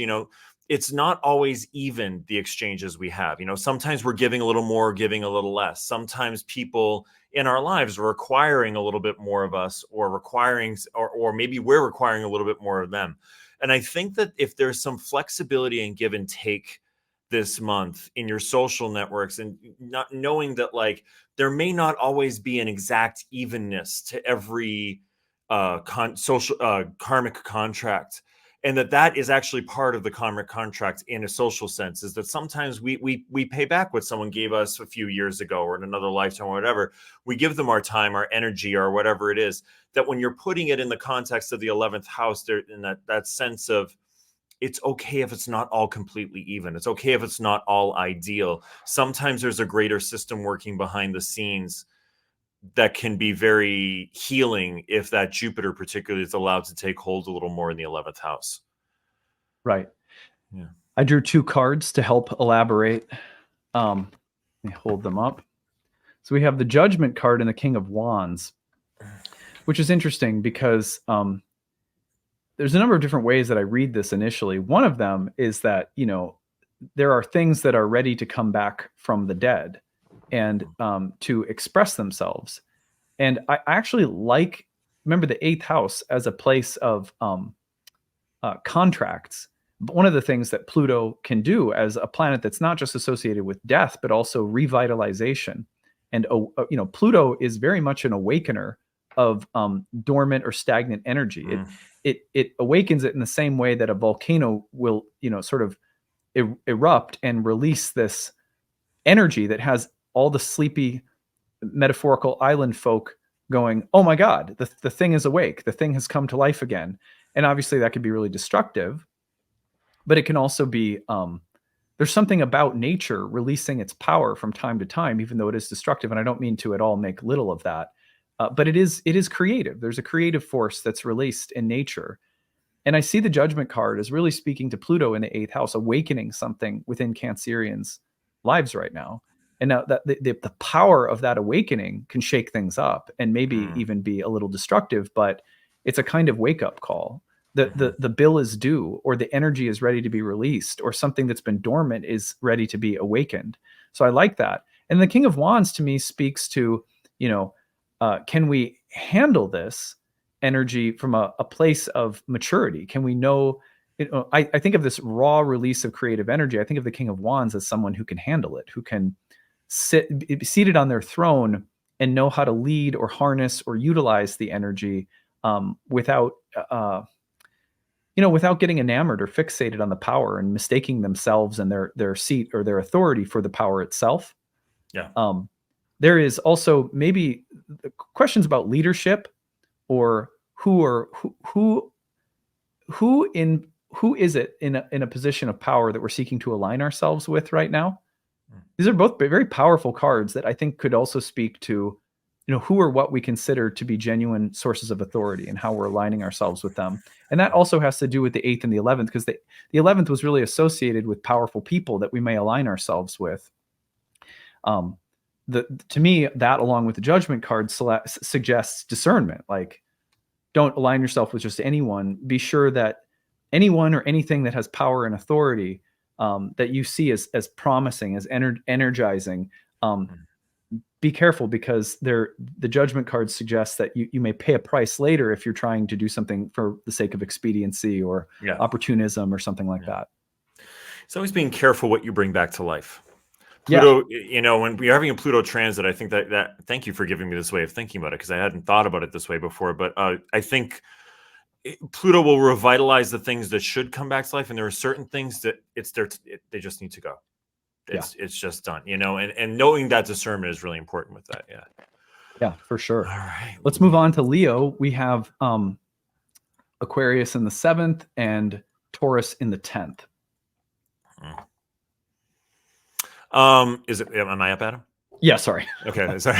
it's not always even the exchanges we have. Sometimes we're giving a little more, giving a little less. Sometimes people in our lives are requiring a little bit more of us, or maybe we're requiring a little bit more of them. And I think that if there's some flexibility and give and take this month in your social networks, and not knowing that like there may not always be an exact evenness to every karmic contract, and that is actually part of the karmic contract in a social sense, is that sometimes we pay back what someone gave us a few years ago or in another lifetime or whatever. We give them our time, our energy, or whatever it is. That when you're putting it in the context of the 11th house, there in that sense of, it's okay if it's not all completely even. It's okay if it's not all ideal. Sometimes there's a greater system working behind the scenes that can be very healing if that Jupiter particularly is allowed to take hold a little more in the 11th house. Right. Yeah. I drew 2 cards to help elaborate. Let me hold them up. So we have the Judgment card and the King of Wands, which is interesting because there's a number of different ways that I read this initially. One of them is that, there are things that are ready to come back from the dead and to express themselves. And I actually remember the 8th house as a place of contracts. But one of the things that Pluto can do as a planet that's not just associated with death, but also revitalization. And, Pluto is very much an awakener of dormant or stagnant energy. It awakens it in the same way that a volcano will, sort of erupt and release this energy that has all the sleepy metaphorical island folk going, oh my God, the thing is awake. The thing has come to life again. And obviously that could be really destructive, but it can also be, there's something about nature releasing its power from time to time, even though it is destructive. And I don't mean to at all make little of that, but it is creative. There's a creative force that's released in nature. And I see the Judgment card as really speaking to Pluto in the 8th house, awakening something within Cancerians' lives right now. And now that the power of that awakening can shake things up and maybe even be a little destructive, but it's a kind of wake-up call. The bill is due, or the energy is ready to be released, or something that's been dormant is ready to be awakened. So I like that. And the King of Wands to me speaks to, can we handle this energy from a place of maturity? Can we know, I think of this raw release of creative energy. I think of the King of Wands as someone who can handle it, who can seated on their throne and know how to lead or harness or utilize the energy without without getting enamored or fixated on the power and mistaking themselves and their seat or their authority for the power itself. Yeah. There is also maybe questions about leadership, or who is it in a position of power that we're seeking to align ourselves with right now. These are both very powerful cards that I think could also speak to, who or what we consider to be genuine sources of authority and how we're aligning ourselves with them. And that also has to do with the 8th and the 11th, because the 11th was really associated with powerful people that we may align ourselves with. To me, that along with the Judgment card suggests discernment. Like, don't align yourself with just anyone. Be sure that anyone or anything that has power and authority that you see as promising, as energizing, be careful, because the Judgment card suggests that you may pay a price later if you're trying to do something for the sake of expediency or opportunism or something like that. It's always being careful what you bring back to life. Pluto, when we're having a Pluto transit, I think that thank you for giving me this way of thinking about it, because I hadn't thought about it this way before. But I think Pluto will revitalize the things that should come back to life, and there are certain things that they just need to go. It's just done, and knowing that discernment is really important with that. Yeah, for sure. All right, let's move on to Leo. We have Aquarius in the 7th and Taurus in the 10th. Am I up, Adam? Yeah, sorry. Okay, sorry.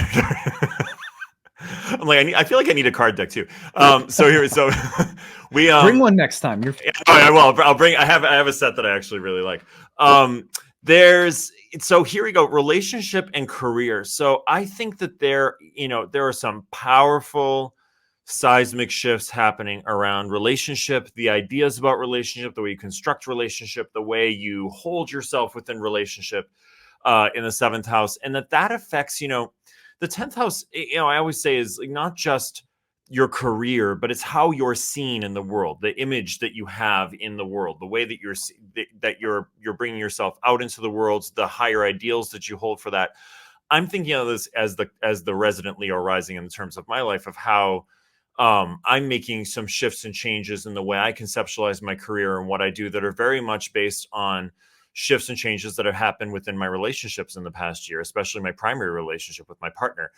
I'm like, I feel like I need a card deck too. So we bring one next time. I will. I'll bring. I have a set that I actually really like. So here we go. Relationship and career. So I think that there are some powerful seismic shifts happening around relationship, the ideas about relationship, the way you construct relationship, the way you hold yourself within relationship in the 7th house, and that affects, the 10th house, I always say is not just your career, but it's how you're seen in the world, the image that you have in the world, the way that you're bringing yourself out into the world, the higher ideals that you hold for that. I'm thinking of this as the resident Leo rising in terms of my life, of how I'm making some shifts and changes in the way I conceptualize my career and what I do that are very much based on shifts and changes that have happened within my relationships in the past year, especially my primary relationship with my partner.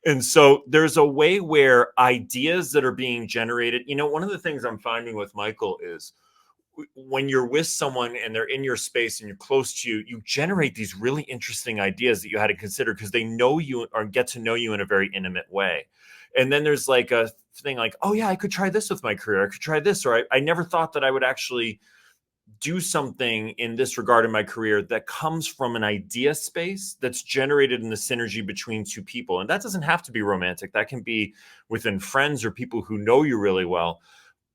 And so there's a way where ideas that are being generated, one of the things I'm finding with Michael is when you're with someone and they're in your space and you're close to you, you generate these really interesting ideas that you had to consider because they know you or get to know you in a very intimate way. And then there's like a thing like, oh yeah, I could try this with my career. I could try this, or I never thought that I would actually do something in this regard in my career that comes from an idea space that's generated in the synergy between two people. And that doesn't have to be romantic. That can be within friends or people who know you really well,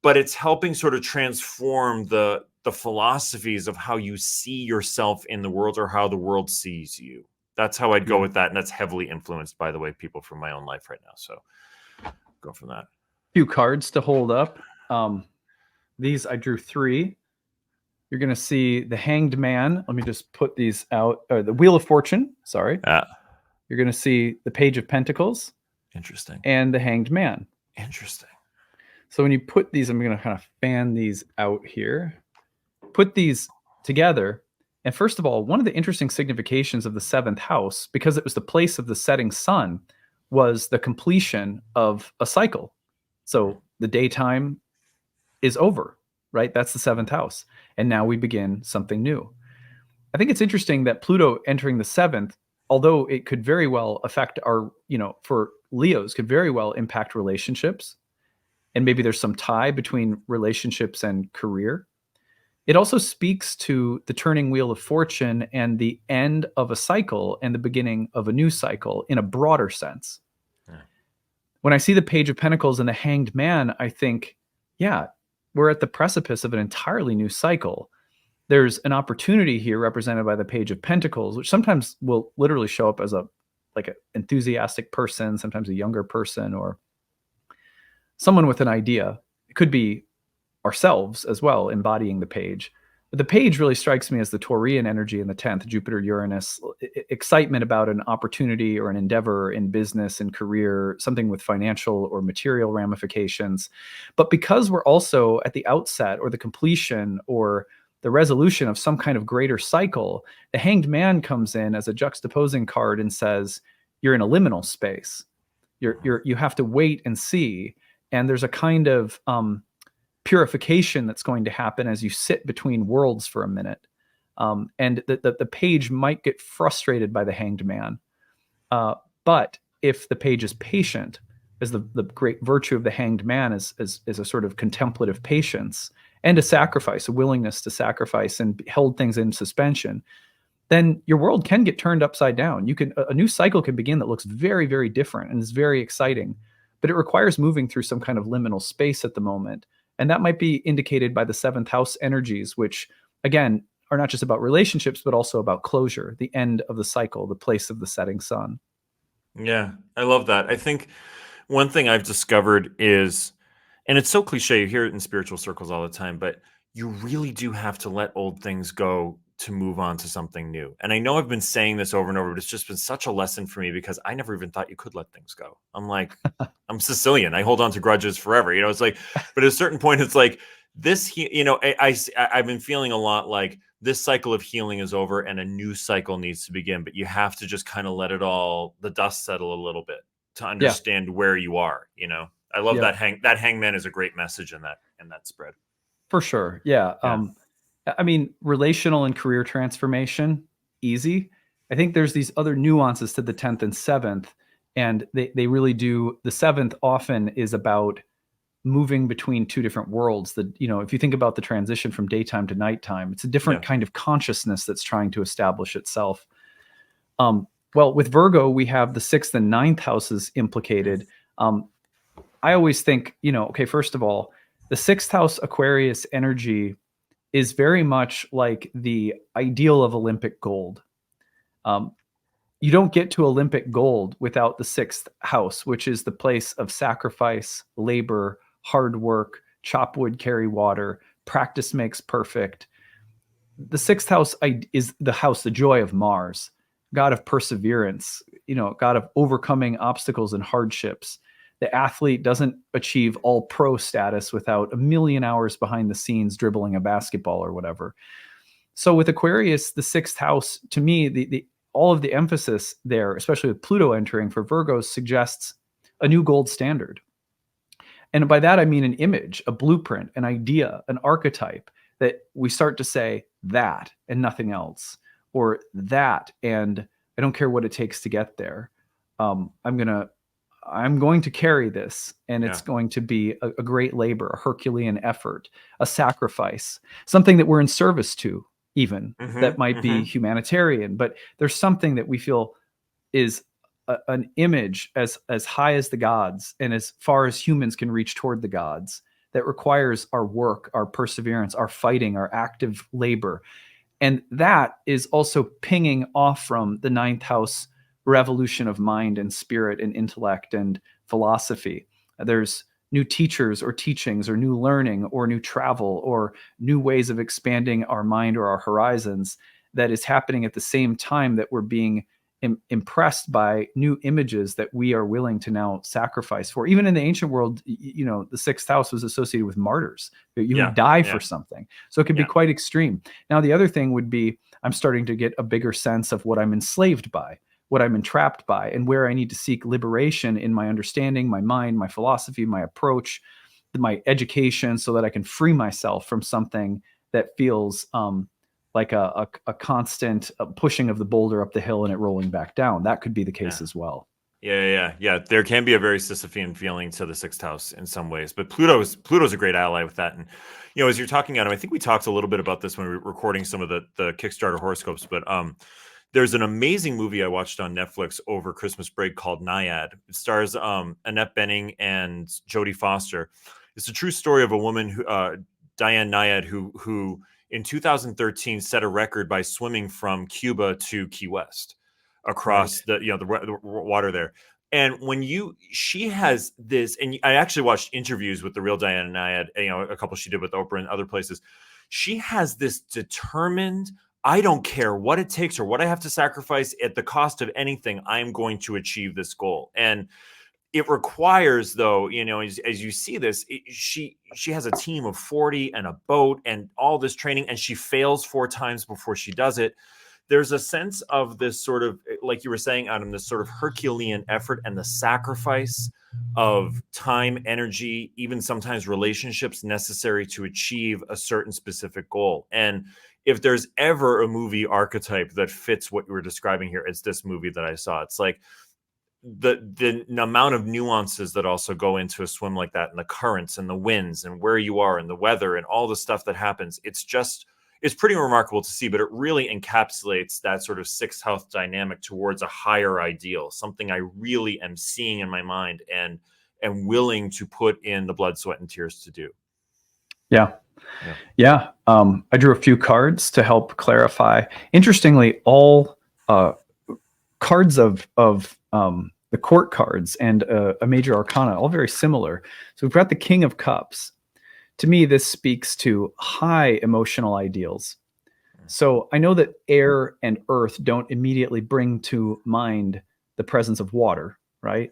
but it's helping sort of transform the philosophies of how you see yourself in the world or how the world sees you. That's how I'd go with that. And that's heavily influenced, by the way, people from my own life right now. So go from that. Few cards to hold up. These I drew 3. You're going to see the Hanged Man. Let me just put these out. The Wheel of Fortune. Sorry. You're going to see the Page of Pentacles. Interesting. And the Hanged Man. Interesting. So when you put these, I'm going to kind of fan these out here. Put these together. And first of all, one of the interesting significations of the 7th house, because it was the place of the setting sun, was the completion of a cycle. So the daytime is over, right? That's the 7th house. And now we begin something new. I think it's interesting that Pluto entering the 7th, although it could very well affect our, for Leos, could very well impact relationships. And maybe there's some tie between relationships and career. It also speaks to the turning wheel of fortune and the end of a cycle and the beginning of a new cycle in a broader sense. Yeah. When I see the Page of Pentacles and the Hanged Man, I think, yeah, we're at the precipice of an entirely new cycle. There's an opportunity here represented by the Page of Pentacles, which sometimes will literally show up as an enthusiastic person, sometimes a younger person, or someone with an idea. It could be ourselves as well, embodying the page. But the page really strikes me as the Taurian energy in the 10th, Jupiter, Uranus, excitement about an opportunity or an endeavor in business and career, something with financial or material ramifications. But because we're also at the outset or the completion or the resolution of some kind of greater cycle, the Hanged Man comes in as a juxtaposing card and says, you're in a liminal space. You have to wait and see. And there's a kind of purification that's going to happen as you sit between worlds for a minute. And the page might get frustrated by the Hanged Man. But if the page is patient, as the great virtue of the Hanged Man is a sort of contemplative patience and a sacrifice, a willingness to sacrifice and hold things in suspension, then your world can get turned upside down. A new cycle can begin that looks very, very different and is very exciting, but it requires moving through some kind of liminal space at the moment. And that might be indicated by the seventh house energies, which again are not just about relationships, but also about closure, the end of the cycle, the place of the setting sun. Yeah, I love that. I think one thing I've discovered is, and it's so cliche, you hear it in spiritual circles all the time, but you really do have to let old things go to move on to something new. And I know I've been saying this over and over, but it's just been such a lesson for me because I never even thought you could let things go. I'm like, I'm Sicilian. I hold on to grudges forever. It's like, but at a certain point, it's like this, I've been feeling a lot like this cycle of healing is over and a new cycle needs to begin, but you have to just kind of let it all, the dust settle a little bit to understand where you are. I love that hangman is a great message in that spread. For sure. Yeah. I mean, relational and career transformation, easy. I think there's these other nuances to the 10th and 7th, and they really do. The 7th often is about moving between two different worlds. If you think about the transition from daytime to nighttime, it's a different kind of consciousness that's trying to establish itself. Well, with Virgo, we have the 6th and 9th houses implicated. I always think, okay, first of all, the 6th house Aquarius energy is very much like the ideal of Olympic gold. You don't get to Olympic gold without the 6th house, which is the place of sacrifice, labor, hard work, chop wood, carry water, practice makes perfect. The 6th house is the house, the joy of Mars, god of perseverance, god of overcoming obstacles and hardships. The athlete doesn't achieve all pro status without a million hours behind the scenes dribbling a basketball or whatever. So with Aquarius, the 6th house, to me, all of the emphasis there, especially with Pluto entering for Virgos, suggests a new gold standard. And by that, I mean an image, a blueprint, an idea, an archetype that we start to say that and nothing else, or that, and I don't care what it takes to get there. I'm going to carry this, and it's going to be a great labor, a Herculean effort, a sacrifice, something that we're in service to, even that might be humanitarian, but there's something that we feel is an image as high as the gods and as far as humans can reach toward the gods, that requires our work, our perseverance, our fighting, our active labor. And that is also pinging off from the 9th house revolution of mind and spirit and intellect and philosophy. There's new teachers or teachings or new learning or new travel or new ways of expanding our mind or our horizons that is happening at the same time that we're being impressed by new images that we are willing to now sacrifice for. Even in the ancient world, the 6th house was associated with martyrs. You would die for something. So it can be quite extreme. Now, the other thing would be, I'm starting to get a bigger sense of what I'm enslaved by, what I'm entrapped by, and where I need to seek liberation in my understanding, my mind, my philosophy, my approach, my education, so that I can free myself from something that feels like a constant pushing of the boulder up the hill and it rolling back down. That could be the case as well. Yeah. There can be a very Sisyphean feeling to the 6th house in some ways, but Pluto's a great ally with that. And as you're talking, Adam, I think we talked a little bit about this when we were recording some of the Kickstarter horoscopes, but there's an amazing movie I watched on Netflix over Christmas break called Naiad. It stars Annette Bening and Jodie Foster. It's a true story of a woman, Diane Naiad, who in 2013 set a record by swimming from Cuba to Key West across the water there. And she has this, and I actually watched interviews with the real Diane Naiad, a couple she did with Oprah and other places. She has this determined, I don't care what it takes or what I have to sacrifice at the cost of anything. I'm going to achieve this goal. And it requires, though, as you see this, she has a team of 40 and a boat and all this training, and she fails 4 times before she does it. There's a sense of this sort of, like you were saying, Adam, this sort of Herculean effort and the sacrifice of time, energy, even sometimes relationships necessary to achieve a certain specific goal. And if there's ever a movie archetype that fits what you were describing here, it's this movie that I saw. It's like the amount of nuances that also go into a swim like that, and the currents and the winds and where you are and the weather and all the stuff that happens. It's pretty remarkable to see, but it really encapsulates that sort of sixth house dynamic towards a higher ideal, something I really am seeing in my mind and am willing to put in the blood, sweat, and tears to do. Yeah. I drew a few cards to help clarify. Interestingly, all cards of the court cards and a major arcana, all very similar. So we've got the King of Cups. To me, this speaks to high emotional ideals. So I know that air and earth don't immediately bring to mind the presence of water, right?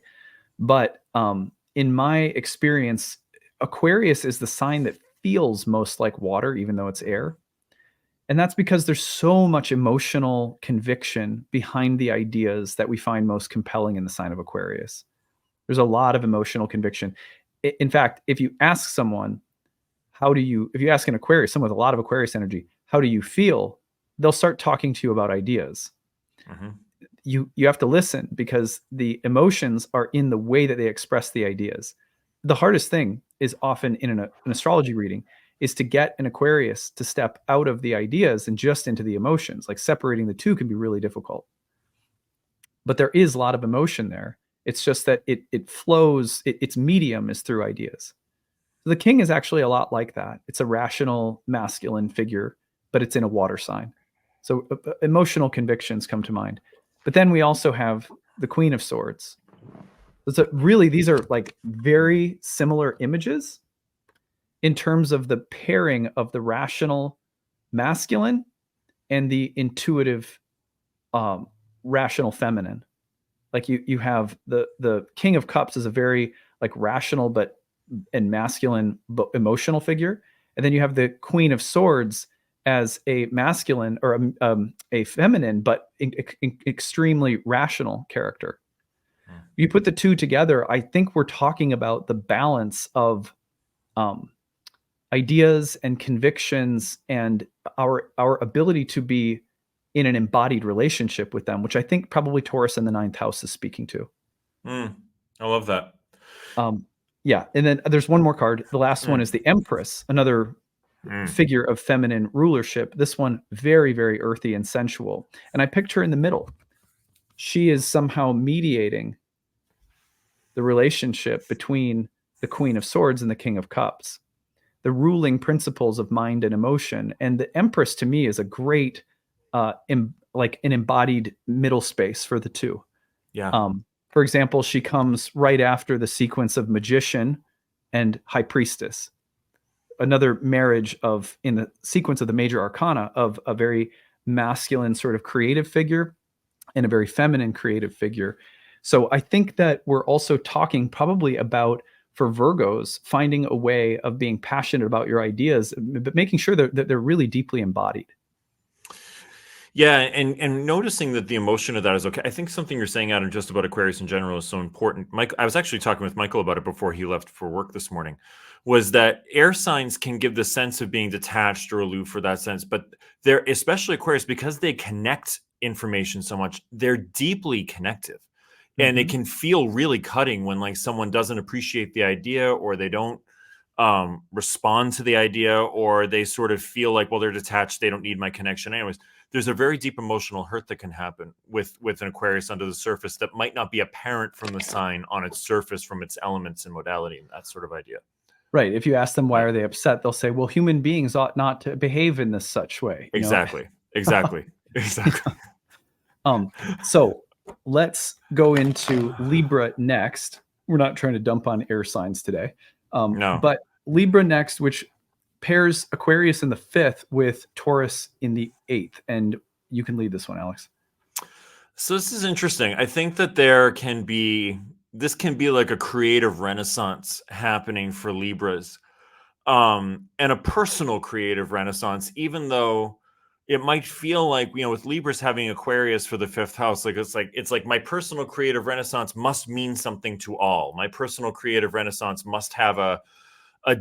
But in my experience, Aquarius is the sign that feels most like water, even though it's air. And that's because there's so much emotional conviction behind the ideas that we find most compelling in the sign of Aquarius. There's a lot of emotional conviction. In fact, if you ask someone, if you ask an Aquarius, someone with a lot of Aquarius energy, how do you feel? They'll start talking to you about ideas. Mm-hmm. You have to listen, because the emotions are in the way that they express the ideas. The hardest thing is often in an astrology reading is to get an Aquarius to step out of the ideas and just into the emotions. Like separating the two can be really difficult. But there is a lot of emotion there. It's just that it flows, its medium is through ideas. So the king is actually a lot like that. It's a rational masculine figure, but it's in a water sign. So emotional convictions come to mind. But then we also have the Queen of Swords. So really, these are like very similar images in terms of the pairing of the rational masculine and the intuitive rational feminine. Like you have the King of Cups is a very like rational and masculine but emotional figure, and then you have the Queen of Swords as a masculine or a feminine but extremely rational character. You put the two together, I think we're talking about the balance of ideas and convictions and our ability to be in an embodied relationship with them, which I think probably Taurus in the 9th house is speaking to. I love that. Yeah. And then there's one more card. The last one is the Empress, another figure of feminine rulership. This one, very, very earthy and sensual. And I picked her in the middle. She is somehow mediating the relationship between the Queen of Swords and the King of Cups, the ruling principles of mind and emotion. And the Empress to me is a great, like an embodied middle space for the two. Yeah. For example, she comes right after the sequence of Magician and High Priestess, another marriage in the sequence of the major arcana of a very masculine sort of creative figure and a very feminine creative figure. So I think that we're also talking probably about, for Virgos, finding a way of being passionate about your ideas, but making sure that they're really deeply embodied. Yeah, and noticing that the emotion of that is okay. I think something you're saying, Adam, just about Aquarius in general is so important. Mike, I was actually talking with Michael about it before he left for work this morning, was that air signs can give the sense of being detached or aloof for that sense, but they're, especially Aquarius, because they connect information so much, they're deeply connective. And it can feel really cutting when like someone doesn't appreciate the idea, or they don't respond to the idea, or they sort of feel like, well, they're detached, they don't need my connection anyways. There's a very deep emotional hurt that can happen with an Aquarius under the surface that might not be apparent from the sign on its surface, from its elements and modality, and that sort of idea. Right. If you ask them why are they upset, they'll say, well, human beings ought not to behave in this such way. Exactly. So let's go into Libra next. We're not trying to dump on air signs today. No. But Libra next, which pairs Aquarius in the 5th with Taurus in the 8th. And you can lead this one, Alex. So this is interesting. I think that this can be like a creative renaissance happening for Libras, and a personal creative renaissance, even though it might feel like, with Libras having Aquarius for the 5th house, like it's like my personal creative renaissance must mean something to all. My personal creative renaissance must have a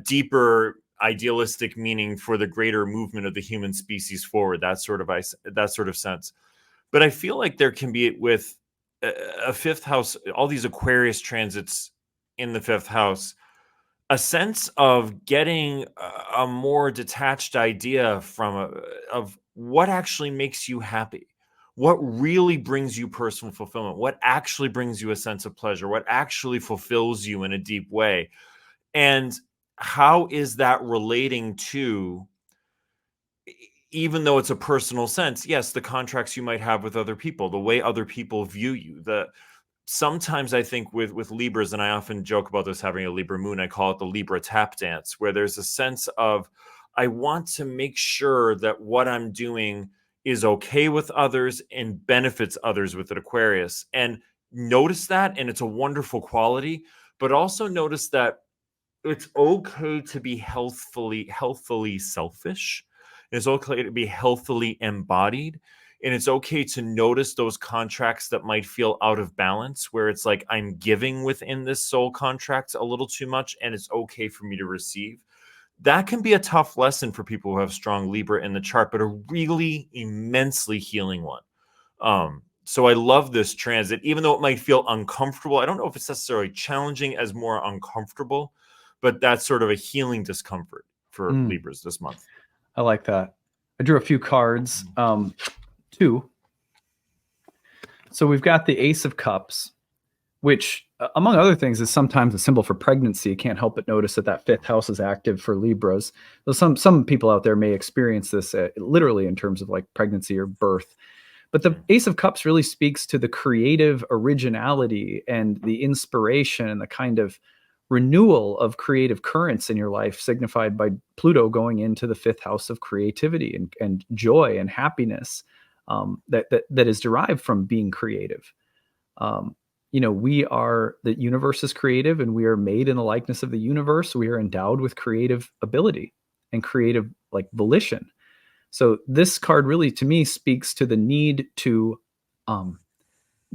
deeper idealistic meaning for the greater movement of the human species forward. That sort of sense. But I feel like there can be, with a 5th house, all these Aquarius transits in the 5th house, a sense of getting a more detached idea of what actually makes you happy, what really brings you personal fulfillment, what actually brings you a sense of pleasure, what actually fulfills you in a deep way. And how is that relating to, even though it's a personal sense, yes, the contracts you might have with other people, the way other people view you, sometimes I think with Libras, and I often joke about this having a Libra moon, I call it the Libra tap dance, where there's a sense of, I want to make sure that what I'm doing is okay with others and benefits others with an Aquarius. And notice that, and it's a wonderful quality, but also notice that it's okay to be healthfully selfish. It's okay to be healthily embodied. And it's okay to notice those contracts that might feel out of balance, where it's like I'm giving within this soul contract a little too much, and it's okay for me to receive. That can be a tough lesson for people who have strong Libra in the chart, but a really immensely healing one. So I love this transit, even though it might feel uncomfortable. I don't know if it's necessarily challenging as more uncomfortable, but that's sort of a healing discomfort for Libras this month. I like that. I drew a few cards. Two. So we've got the Ace of Cups, which, among other things, is sometimes a symbol for pregnancy. You can't help but notice that 5th house is active for Libras. Though some people out there may experience this literally in terms of like pregnancy or birth. But the Ace of Cups really speaks to the creative originality and the inspiration and the kind of renewal of creative currents in your life, signified by Pluto going into the 5th house of creativity and joy and happiness, that is derived from being creative. The universe is creative, and we are made in the likeness of the universe. We are endowed with creative ability and creative volition. So this card really, to me, speaks to the need to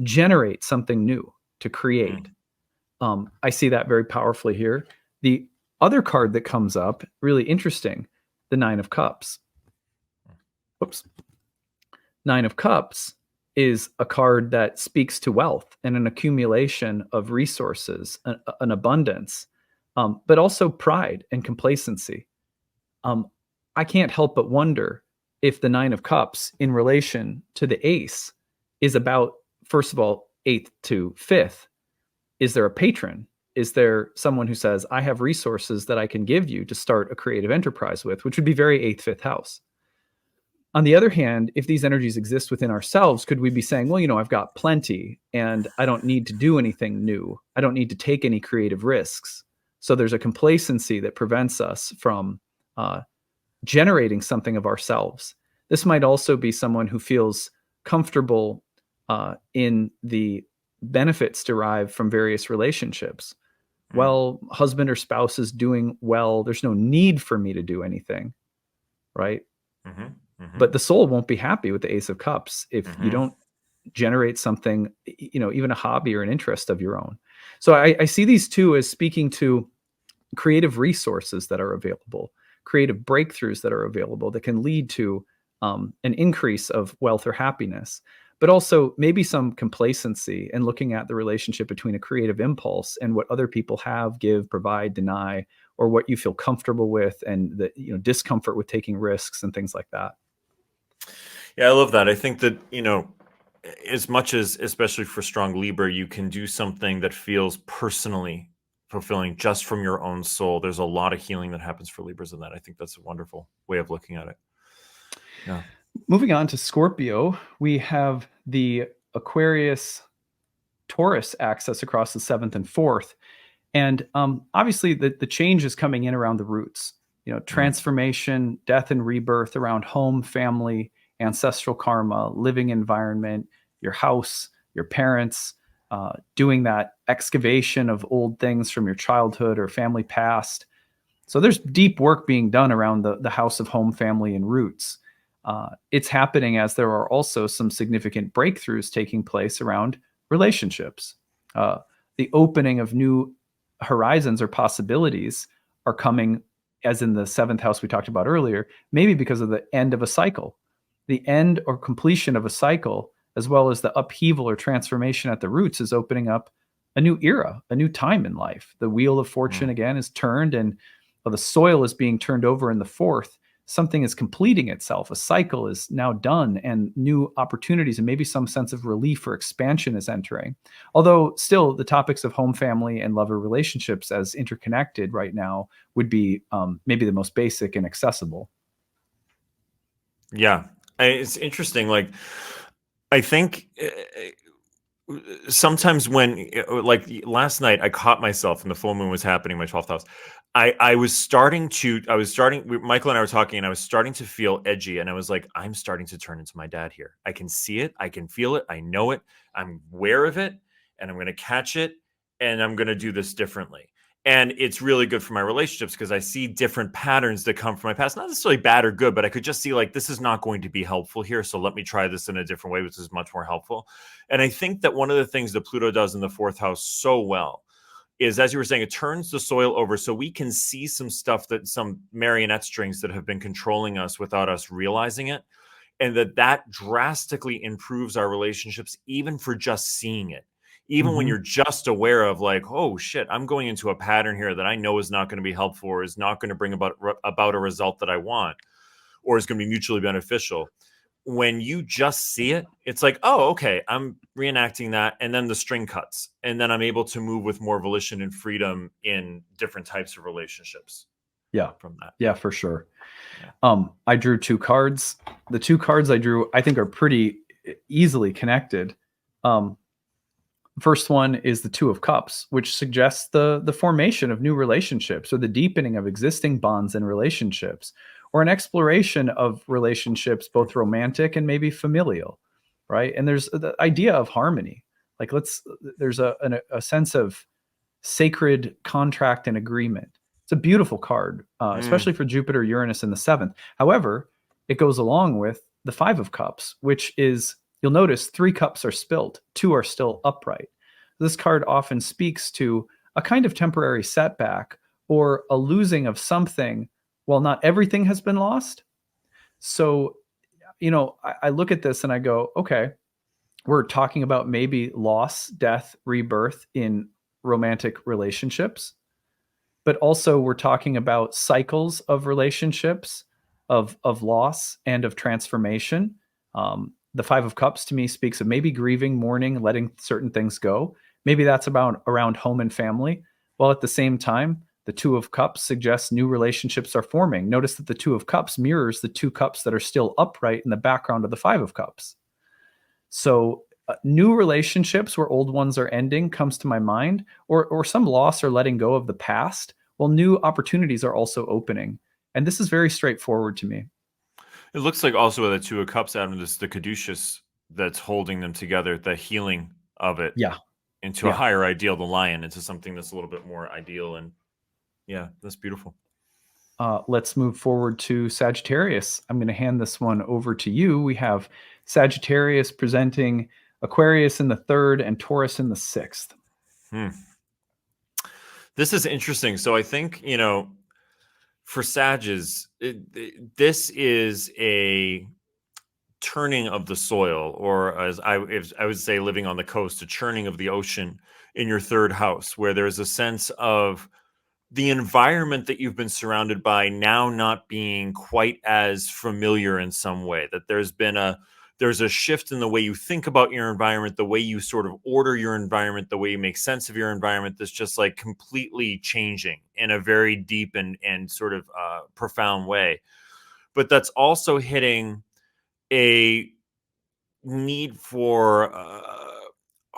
generate something new, to create. I see that very powerfully here. The other card that comes up, really interesting, the 9 of Cups. Oops. 9 of Cups is a card that speaks to wealth and an accumulation of resources, an abundance, but also pride and complacency. I can't help but wonder if the 9 of Cups in relation to the Ace is about, first of all, 8th to 5th. Is there a patron? Is there someone who says, I have resources that I can give you to start a creative enterprise with, which would be very 8th, 5th house. On the other hand, if these energies exist within ourselves, could we be saying, well, I've got plenty and I don't need to do anything new. I don't need to take any creative risks. So there's a complacency that prevents us from generating something of ourselves. This might also be someone who feels comfortable in the benefits derived from various relationships. Well, husband or spouse is doing well. There's no need for me to do anything, right? But the soul won't be happy with the Ace of Cups if you don't generate something, even a hobby or an interest of your own. So I see these two as speaking to creative resources that are available, creative breakthroughs that are available that can lead to an increase of wealth or happiness, but also maybe some complacency and looking at the relationship between a creative impulse and what other people have, give, provide, deny, or what you feel comfortable with, and the discomfort with taking risks and things like that. Yeah, I love that. I think that, as much as, especially for strong Libra, you can do something that feels personally fulfilling just from your own soul. There's a lot of healing that happens for Libras in that. I think that's a wonderful way of looking at it. Yeah. Moving on to Scorpio, we have the Aquarius Taurus axis across the 7th and 4th. And obviously the change is coming in around the roots. transformation, death and rebirth around home, family, ancestral karma, living environment, your house, your parents, doing that excavation of old things from your childhood or family past. So there's deep work being done around the house of home, family, and roots. It's happening as there are also some significant breakthroughs taking place around relationships. The opening of new horizons or possibilities are coming, as in the seventh house we talked about earlier, maybe because of the end of a cycle, the end or completion of a cycle, as well as the upheaval or transformation at the roots, is opening up a new era, a new time in life. The wheel of fortune again is turned, and the soil is being turned over in the fourth. Something is completing itself. A cycle is now done, and new opportunities and maybe some sense of relief or expansion is entering. Although still the topics of home, family, and lover relationships as interconnected right now would be maybe the most basic and accessible. Yeah. It's interesting. Like, I think sometimes when, like last night, I caught myself, and the full moon was happening in my 12th house. I was starting, Michael and I were talking, and I was starting to feel edgy. And I was like, I'm starting to turn into my dad here. I can see it. I can feel it. I know it. I'm aware of it, and I'm going to catch it, and I'm going to do this differently. And it's really good for my relationships because I see different patterns that come from my past, not necessarily bad or good, but I could just see like, this is not going to be helpful here. So let me try this in a different way, which is much more helpful. And I think that one of the things that Pluto does in the fourth house so well is, as you were saying, it turns the soil over so we can see some stuff, that some marionette strings that have been controlling us without us realizing it. And that drastically improves our relationships, even for just seeing it. Even when you're just aware of like, oh shit, I'm going into a pattern here that I know is not going to be helpful, or is not going to bring about a result that I want, or is going to be mutually beneficial. When you just see it, it's like, oh, okay, I'm reenacting that. And then the string cuts. And then I'm able to move with more volition and freedom in different types of relationships. Yeah. From that. Yeah, for sure. Yeah. I drew two cards. The two cards I drew, I think, are pretty easily connected. First one is the Two of Cups, which suggests the formation of new relationships, or the deepening of existing bonds and relationships, or an exploration of relationships, both romantic and maybe familial, right? And there's the idea of harmony. Like there's a sense of sacred contract and agreement. It's a beautiful card, especially for Jupiter, Uranus in the seventh. However, it goes along with the Five of Cups, which is, you'll notice 3 cups are spilled, 2 are still upright. This card often speaks to a kind of temporary setback or a losing of something while not everything has been lost. So, I look at this and I go, okay, we're talking about maybe loss, death, rebirth in romantic relationships, but also we're talking about cycles of relationships, of loss and of transformation. The Five of Cups to me speaks of maybe grieving, mourning, letting certain things go. Maybe that's about around home and family. While at the same time, the Two of Cups suggests new relationships are forming. Notice that the Two of Cups mirrors the 2 cups that are still upright in the background of the Five of Cups. So new relationships where old ones are ending comes to my mind, or some loss or letting go of the past, while new opportunities are also opening. And this is very straightforward to me. It looks like also with the Two of Cups, Adam, this the caduceus that's holding them together, the healing of it, into a higher ideal, the lion, into something that's a little bit more ideal. And yeah, that's beautiful. Let's move forward to Sagittarius. I'm going to hand this one over to you. We have Sagittarius presenting Aquarius in the third and Taurus in the sixth. This is interesting. So I think, for Sages, this is a turning of the soil, or as I would say, living on the coast, a churning of the ocean in your third house, where there's a sense of the environment that you've been surrounded by now not being quite as familiar in some way, that there's a shift in the way you think about your environment, the way you sort of order your environment, the way you make sense of your environment, that's just like completely changing in a very deep and sort of profound way. But that's also hitting a need for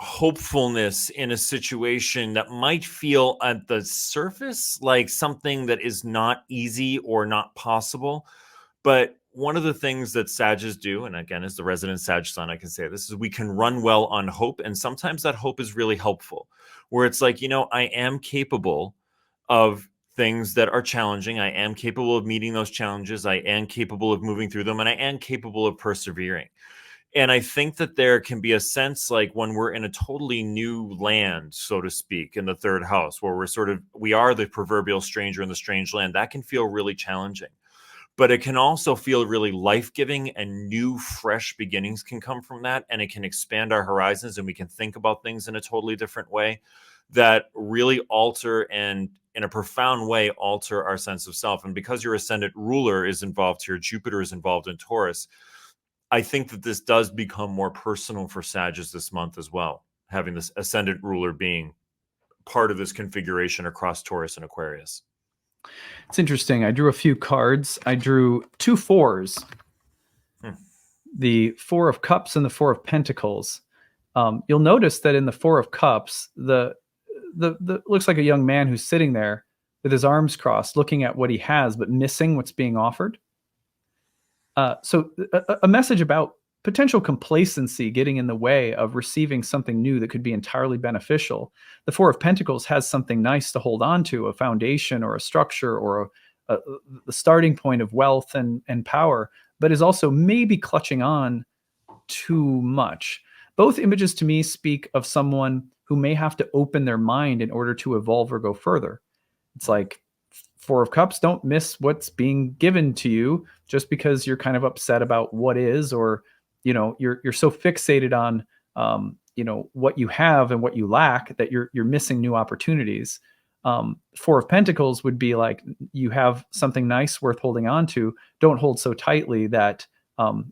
hopefulness in a situation that might feel at the surface like something that is not easy or not possible. But one of the things that Sages do, and again, as the resident Sag sun, I can say this, is we can run well on hope. And sometimes that hope is really helpful, where it's like, I am capable of things that are challenging. I am capable of meeting those challenges. I am capable of moving through them, and I am capable of persevering. And I think that there can be a sense like when we're in a totally new land, so to speak, in the third house, where we are the proverbial stranger in the strange land, that can feel really challenging. But it can also feel really life-giving, and new, fresh beginnings can come from that. And it can expand our horizons, and we can think about things in a totally different way that really alter, and in a profound way, alter our sense of self. And because your ascendant ruler is involved here, Jupiter is involved in Taurus, I think that this does become more personal for Sagittarius this month as well, having this ascendant ruler being part of this configuration across Taurus and Aquarius. It's interesting. I drew a few cards. I drew 2 4s, the 4 of Cups and the 4 of Pentacles. You'll notice that in the 4 of Cups, the looks like a young man who's sitting there with his arms crossed, looking at what he has, but missing what's being offered. So a message about potential complacency getting in the way of receiving something new that could be entirely beneficial. The 4 of Pentacles has something nice to hold on to, a foundation or a structure or the starting point of wealth and power, but is also maybe clutching on too much. Both images to me speak of someone who may have to open their mind in order to evolve or go further. It's like 4 of Cups, don't miss what's being given to you just because you're kind of upset about what is, or you're so fixated on what you have and what you lack that you're missing new opportunities. 4 of Pentacles would be like, you have something nice worth holding on to. Don't hold so tightly that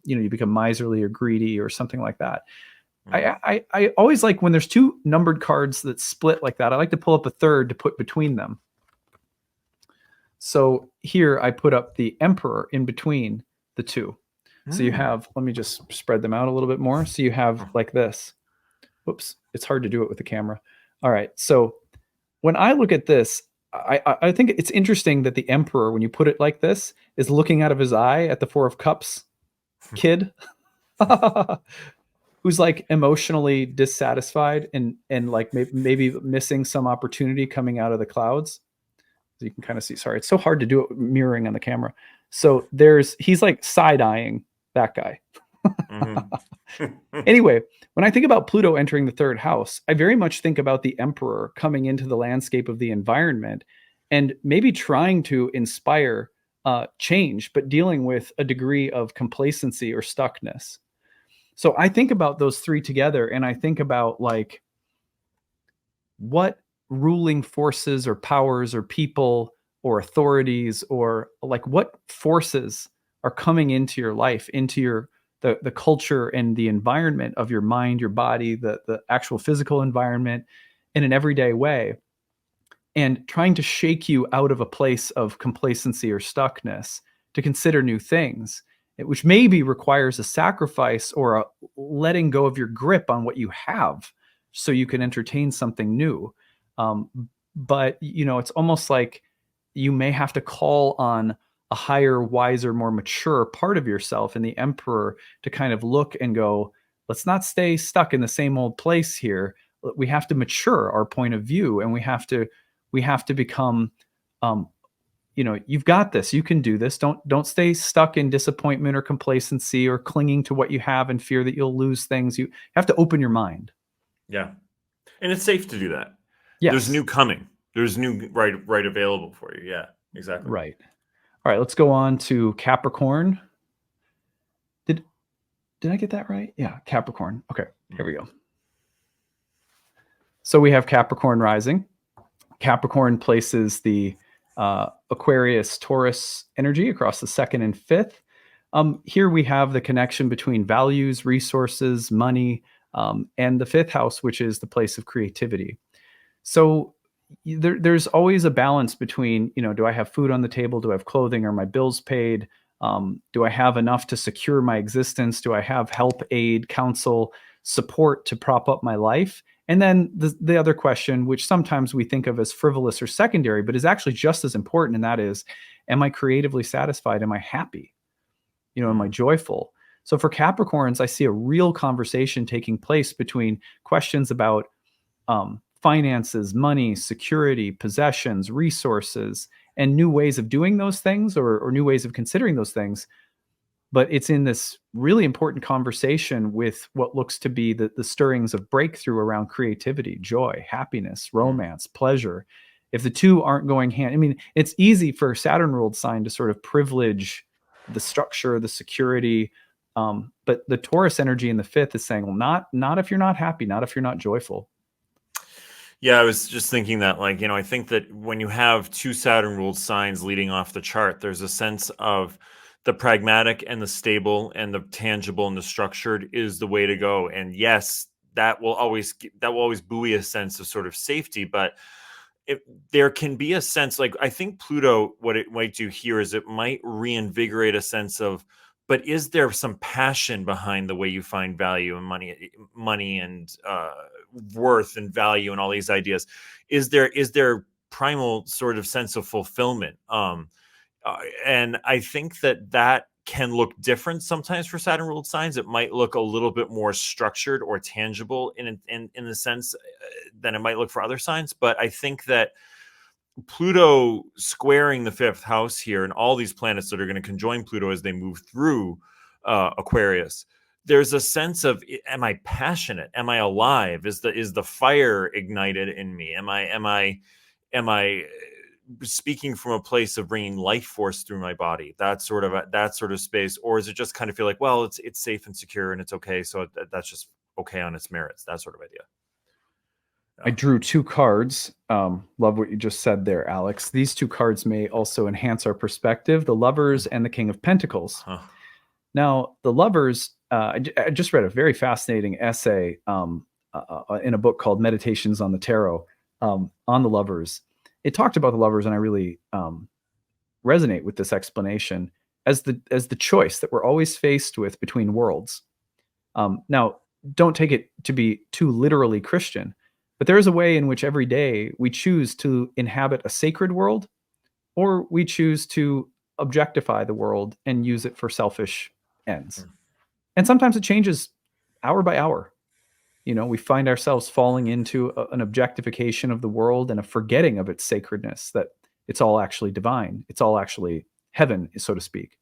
you become miserly or greedy or something like that. I always like when there's 2 numbered cards that split like that. I like to pull up a third to put between them. So here I put up the Emperor in between the 2. So you have, let me just spread them out a little bit more. So you have like this. Whoops, it's hard to do it with the camera. All right. So when I look at this, I think it's interesting that the Emperor, when you put it like this, is looking out of his eye at the 4 of Cups kid who's like emotionally dissatisfied and like maybe missing some opportunity coming out of the clouds. You can kind of see, sorry, it's so hard to do it mirroring on the camera. So he's like side-eyeing that guy. Anyway, when I think about Pluto entering the 3rd house, I very much think about the Emperor coming into the landscape of the environment and maybe trying to inspire change, but dealing with a degree of complacency or stuckness. So I think about those 3 together, and I think about like what ruling forces or powers or people or authorities, or like what forces are coming into your life, into the culture and the environment of your mind, your body, the actual physical environment in an everyday way, and trying to shake you out of a place of complacency or stuckness to consider new things, which maybe requires a sacrifice or a letting go of your grip on what you have so you can entertain something new. But it's almost like you may have to call on a higher, wiser, more mature part of yourself in the Emperor to kind of look and go, let's not stay stuck in the same old place here. We have to mature our point of view, and we have to become, you've got this, you can do this. Don't stay stuck in disappointment or complacency or clinging to what you have and fear that you'll lose things. You have to open your mind. Yeah. And it's safe to do that. Yes. There's new coming. There's new right available for you. Yeah, exactly. Right. All right, let's go on to Capricorn. Did I get that right? Yeah, Capricorn. Okay, here we go. So we have Capricorn rising. Capricorn places the Aquarius Taurus energy across the 2nd and 5th. Here we have the connection between values, resources, money, and the 5th house, which is the place of creativity. So there's always a balance between, do I have food on the table? Do I have clothing? Are my bills paid? Do I have enough to secure my existence? Do I have help, aid, counsel, support to prop up my life. And then the other question, which sometimes we think of as frivolous or secondary, but is actually just as important, and that is, am I creatively satisfied? Am I happy? Am I joyful? So for Capricorns, I see a real conversation taking place between questions about finances, money, security, possessions, resources, and new ways of doing those things, or new ways of considering those things. But it's in this really important conversation with what looks to be the stirrings of breakthrough around creativity, joy, happiness, romance, pleasure. If the two aren't going hand, I mean, it's easy for a Saturn ruled sign to sort of privilege the structure, the security. But the Taurus energy in the fifth is saying, well, not if you're not happy, not if you're not joyful. Yeah, I was just thinking that, like, I think that when you have two Saturn ruled signs leading off the chart, there's a sense of the pragmatic and the stable and the tangible and the structured is the way to go. And yes, that will always buoy a sense of sort of safety, but there can be a sense, like, I think Pluto, what it might do here is it might reinvigorate a sense of, but is there some passion behind the way you find value and money and worth and value and all these ideas? Is there primal sort of sense of fulfillment? And I think that can look different sometimes for Saturn ruled signs. It might look a little bit more structured or tangible in the sense than it might look for other signs. But I think that Pluto squaring the fifth house here and all these planets that are going to conjoin Pluto as they move through Aquarius, there's a sense of, am I passionate? Am I alive? Is the fire ignited in me? Am I speaking from a place of bringing life force through my body? That sort of space, or is it just kind of feel like, well, it's safe and secure and it's okay, so that's just okay on its merits? That sort of idea. I drew two cards. Love what you just said there, Alex. These two cards may also enhance our perspective: the Lovers and the King of Pentacles. Huh. Now, the Lovers, I just read a very fascinating essay in a book called Meditations on the Tarot on the Lovers. It talked about the Lovers, and I really resonate with this explanation as the choice that we're always faced with between worlds. Now, don't take it to be too literally Christian, but there is a way in which every day we choose to inhabit a sacred world, or we choose to objectify the world and use it for selfish ends. And sometimes it changes hour by hour. We find ourselves falling into an objectification of the world and a forgetting of its sacredness, that it's all actually divine. It's all actually heaven, so to speak.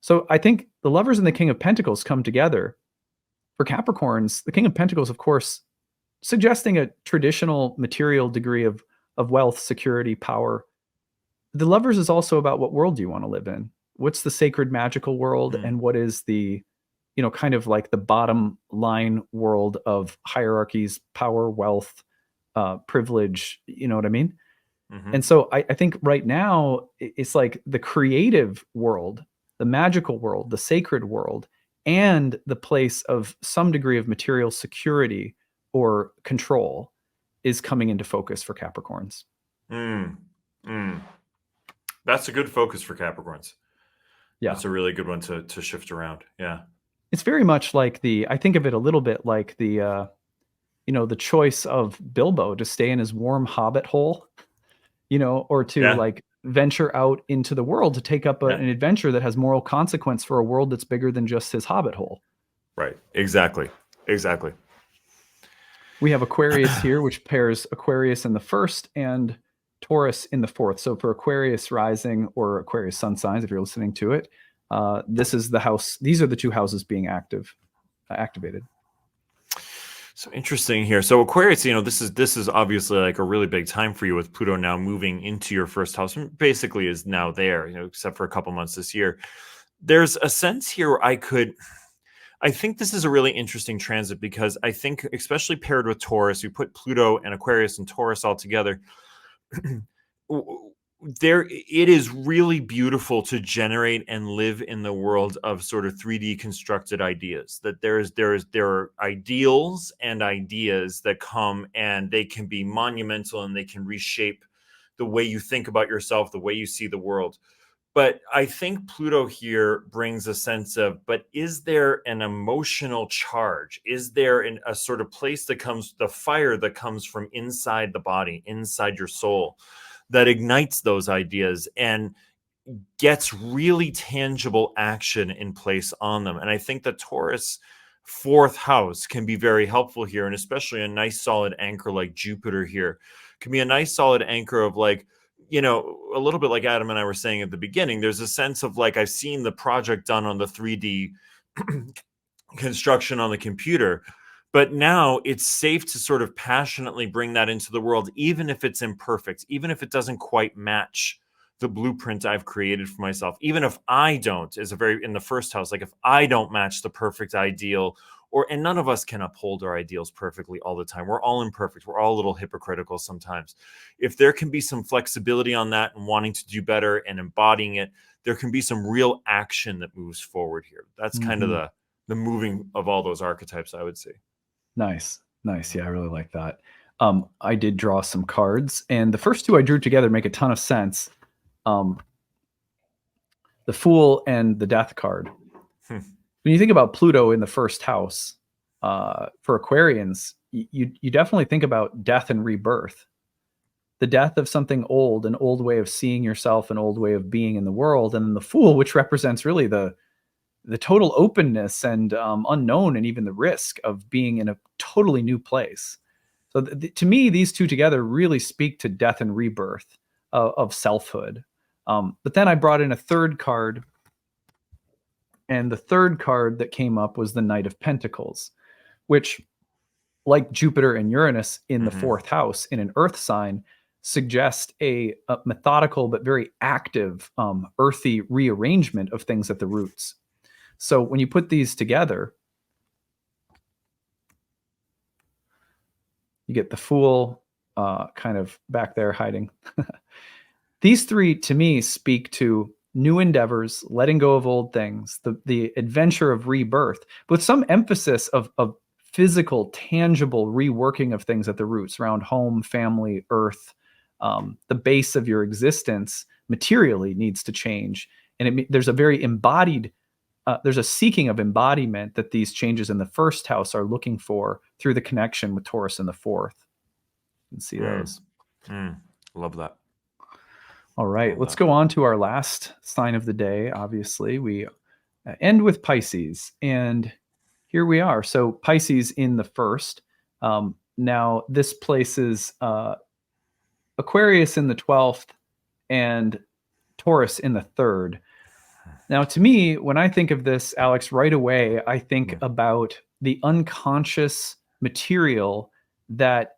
So I think the Lovers and the King of Pentacles come together. For Capricorns, the King of Pentacles, of course, suggesting a traditional material degree of wealth, security, power. The Lovers is also about what world do you want to live in? What's the sacred magical world, and what is the kind of like the bottom line world of hierarchies, power, wealth, privilege, you know what I mean? Mm-hmm. And so I think right now it's like the creative world, the magical world, the sacred world, and the place of some degree of material security or control is coming into focus for Capricorns. That's a good focus for Capricorns. Yeah. That's a really good one to shift around. Yeah. It's very much like I think of it a little bit like the choice of Bilbo to stay in his warm hobbit hole, or to like venture out into the world to take up an adventure that has moral consequence for a world that's bigger than just his hobbit hole. Right. Exactly. We have Aquarius here, which pairs Aquarius in the first and Taurus in the fourth. So for Aquarius rising or Aquarius sun signs, if you're listening to it, this is the house. These are the two houses being activated. So interesting here. So Aquarius, this is obviously like a really big time for you with Pluto now moving into your first house, and basically is now there, except for a couple months this year. There's a sense here where I think this is a really interesting transit, because I think, especially paired with Taurus, you put Pluto and Aquarius and Taurus all together, it is really beautiful to generate and live in the world of sort of 3D constructed ideas. That there are ideals and ideas that come, and they can be monumental, and they can reshape the way you think about yourself, the way you see the world. But I think Pluto here brings a sense of, but is there an emotional charge? Is there a sort of place that comes, the fire that comes from inside the body, inside your soul, that ignites those ideas and gets really tangible action in place on them? And I think the Taurus fourth house can be very helpful here, and especially a nice solid anchor like Jupiter here can be a nice solid anchor of like, you know, a little bit like Adam and I were saying at the beginning, there's a sense of like, I've seen the project done on the 3D construction on the computer, but now it's safe to sort of passionately bring that into the world, even if it's imperfect, even if it doesn't quite match the blueprint I've created for myself, even if I don't, is a very, in the first house, like if I don't match the perfect ideal, and none of us can uphold our ideals perfectly all the time. We're all imperfect. We're all a little hypocritical sometimes. If there can be some flexibility on that and wanting to do better and embodying it, there can be some real action that moves forward here. That's kind of the moving of all those archetypes, I would say. Nice. Yeah, I really like that. I did draw some cards, and the first two I drew together make a ton of sense. The Fool and the Death card. When you think about Pluto in the first house, for Aquarians, you definitely think about death and rebirth. The death of something old, an old way of seeing yourself, an old way of being in the world, and then the Fool, which represents really the total openness and unknown, and even the risk of being in a totally new place. So to me, these two together really speak to death and rebirth of selfhood. But then I brought in a third card, and the third card that came up was the Knight of Pentacles, which, like Jupiter and Uranus in the fourth house in an earth sign, suggest a methodical but very active, earthy rearrangement of things at the roots. So when you put these together, you get the Fool kind of back there hiding. These three, to me, speak to new endeavors, letting go of old things, the adventure of rebirth, with some emphasis of physical, tangible reworking of things at the roots around home, family, earth. The base of your existence materially needs to change. And there's a very embodied, there's a seeking of embodiment that these changes in the first house are looking for through the connection with Taurus in the fourth. You can see those. Love that. All right, let's go on to our last sign of the day. Obviously, we end with Pisces, and here we are. So Pisces in the first. Now this places Aquarius in the 12th and Taurus in the 3rd. Now, to me, when I think of this, Alex, right away, I think about the unconscious material that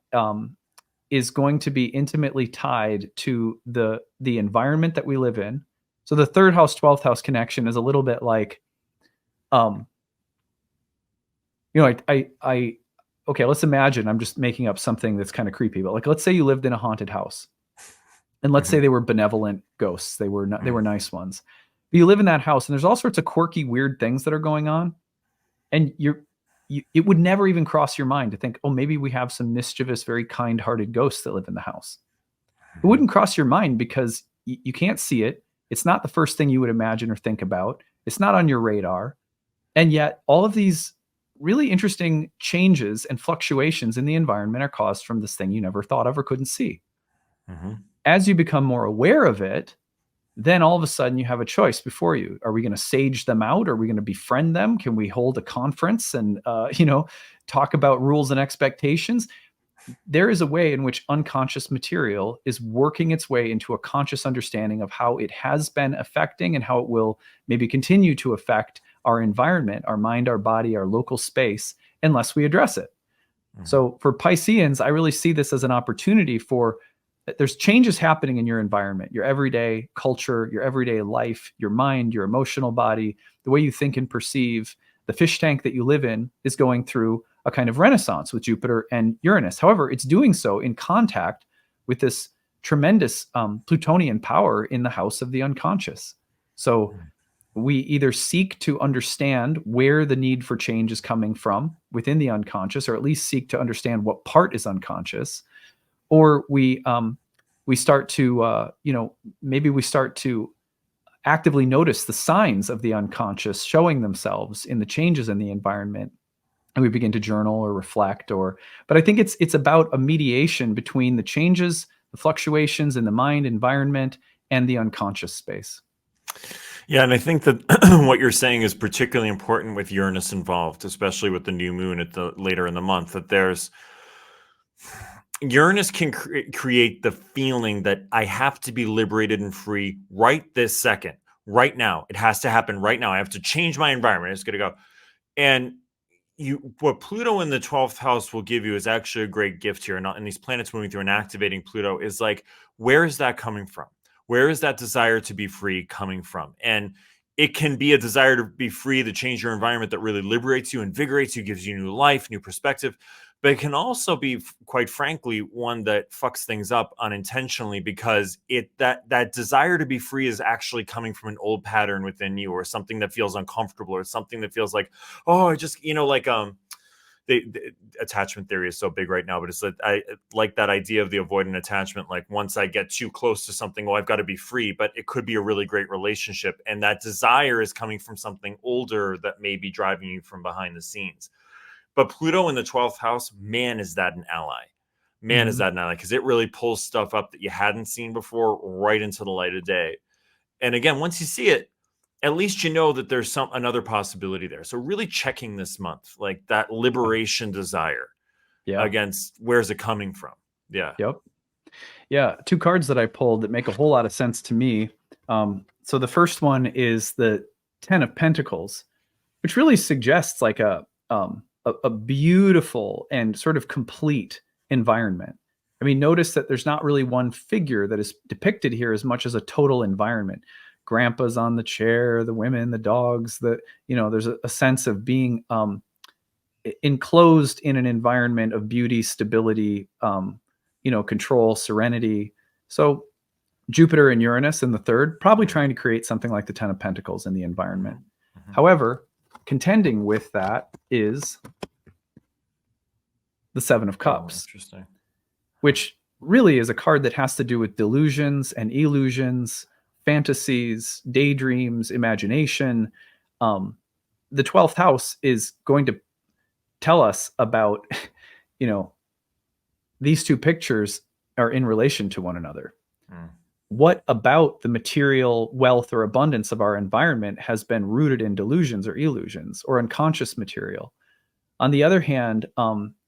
is going to be intimately tied to the environment that we live in. So the 3rd house, 12th house connection is a little bit like, okay, let's imagine, I'm just making up something that's kind of creepy, but like, let's say you lived in a haunted house, and let's say they were benevolent ghosts. They were not, they were nice ones. But you live in that house, and there's all sorts of quirky, weird things that are going on, and it would never even cross your mind to think, oh, maybe we have some mischievous, very kind-hearted ghosts that live in the house. It wouldn't cross your mind because you can't see it. It's not the first thing you would imagine or think about. It's not on your radar. And yet all of these really interesting changes and fluctuations in the environment are caused from this thing you never thought of or couldn't see. As you become more aware of it, then all of a sudden you have a choice before you. Are we going to sage them out? Are we going to befriend them? Can we hold a conference and, talk about rules and expectations? There is a way in which unconscious material is working its way into a conscious understanding of how it has been affecting and how it will maybe continue to affect our environment, our mind, our body, our local space, unless we address it. So for Pisceans, I really see this as an opportunity for, there's changes happening in your environment, your everyday culture, your everyday life, your mind, your emotional body, the way you think and perceive. The fish tank that you live in is going through a kind of renaissance with Jupiter and Uranus. However, it's doing so in contact with this tremendous Plutonian power in the house of the unconscious. So we either seek to understand where the need for change is coming from within the unconscious, or at least seek to understand what part is unconscious, or we start to, maybe we start to actively notice the signs of the unconscious showing themselves in the changes in the environment, and we begin to journal or reflect. But I think it's about a mediation between the changes, the fluctuations in the mind environment, and the unconscious space. Yeah, and I think that what you're saying is particularly important with Uranus involved, especially with the new moon at the later in the month, that there's Uranus can create the feeling that I have to be liberated and free right this second, right now. It has to happen right now. I have to change my environment. It's going to go. And what Pluto in the 12th house will give you is actually a great gift here. And these planets moving through and activating Pluto is like, where is that coming from? Where is that desire to be free coming from? And it can be a desire to be free, to change your environment that really liberates you, invigorates you, gives you new life, new perspective. But it can also be, quite frankly, one that fucks things up unintentionally, because that desire to be free is actually coming from an old pattern within you, or something that feels uncomfortable, or something that feels like, oh, I just, like the attachment theory is so big right now, but it's that I like that idea of the avoidant attachment. Like, once I get too close to something, I've got to be free, but it could be a really great relationship. And that desire is coming from something older that may be driving you from behind the scenes. But Pluto in the 12th house, man, is that an ally? Man, is that an ally? Because it really pulls stuff up that you hadn't seen before right into the light of day. And again, once you see it, at least you know that there's another possibility there. So really checking this month, like that liberation desire against, where's it coming from? Yeah. Yep. Yeah. Two cards that I pulled that make a whole lot of sense to me. So the first one is the 10 of Pentacles, which really suggests like a beautiful and sort of complete environment. I mean, notice that there's not really one figure that is depicted here as much as a total environment. Grandpa's on the chair, the women, the dogs, there's a sense of being enclosed in an environment of beauty, stability, control, serenity. So Jupiter and Uranus in the third, probably trying to create something like the 10 of Pentacles in the environment. However, contending with that is the 7 of Cups, interesting, which really is a card that has to do with delusions and illusions, fantasies, daydreams, imagination. The 12th house is going to tell us about, these two pictures are in relation to one another. What about the material wealth or abundance of our environment has been rooted in delusions or illusions or unconscious material? On the other hand,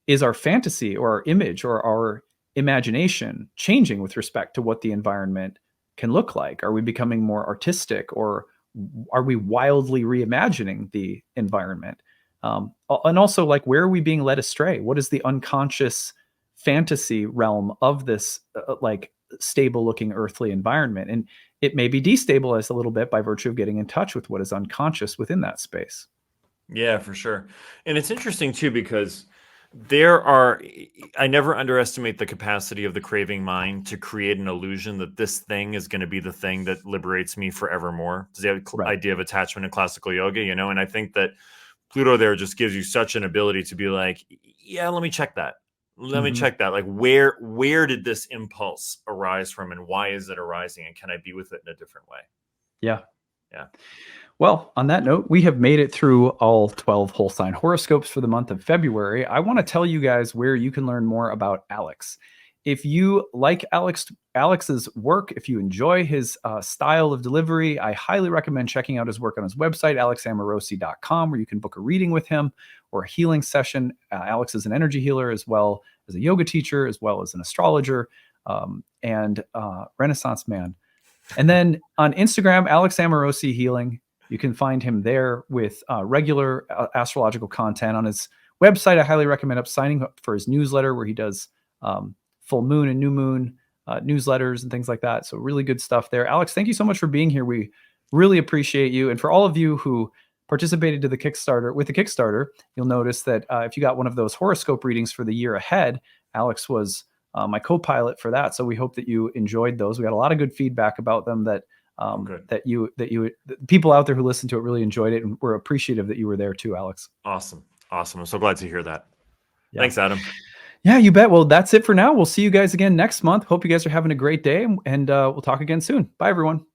is our fantasy or our image or our imagination changing with respect to what the environment can look like? Are we becoming more artistic, or are we wildly reimagining the environment? And also, like, where are we being led astray? What is the unconscious fantasy realm of this stable looking earthly environment? And it may be destabilized a little bit by virtue of getting in touch with what is unconscious within that space. Yeah, for sure. And it's interesting too, because I never underestimate the capacity of the craving mind to create an illusion that this thing is going to be the thing that liberates me forevermore. It's the idea of attachment in classical yoga, and I think that Pluto there just gives you such an ability to be like, yeah, let me check that. Let me check that. Like, where did this impulse arise from, and why is it arising? And can I be with it in a different way? Yeah. Yeah. Well, on that note, we have made it through all 12 whole sign horoscopes for the month of February. I want to tell you guys where you can learn more about Alex. If you like Alex's work, if you enjoy his style of delivery, I highly recommend checking out his work on his website, alexamorosi.com, where you can book a reading with him or a healing session. Alex is an energy healer, as well as a yoga teacher, as well as an astrologer, and Renaissance man. And then on Instagram, Alex Amorosi Healing. You can find him there with regular astrological content. On his website, I highly recommend signing up for his newsletter, where he does full moon and new moon newsletters and things like that. So really good stuff there. Alex, thank you so much for being here. We really appreciate you. And for all of you who participated with the Kickstarter, you'll notice that if you got one of those horoscope readings for the year ahead, Alex was my co-pilot for that. So we hope that you enjoyed those. We got a lot of good feedback about them, that people out there who listened to it really enjoyed it, and we're appreciative that you were there too, Alex. Awesome. I'm so glad to hear that. Yeah. Thanks, Adam. Yeah, you bet. Well, that's it for now. We'll see you guys again next month. Hope you guys are having a great day, and we'll talk again soon. Bye, everyone.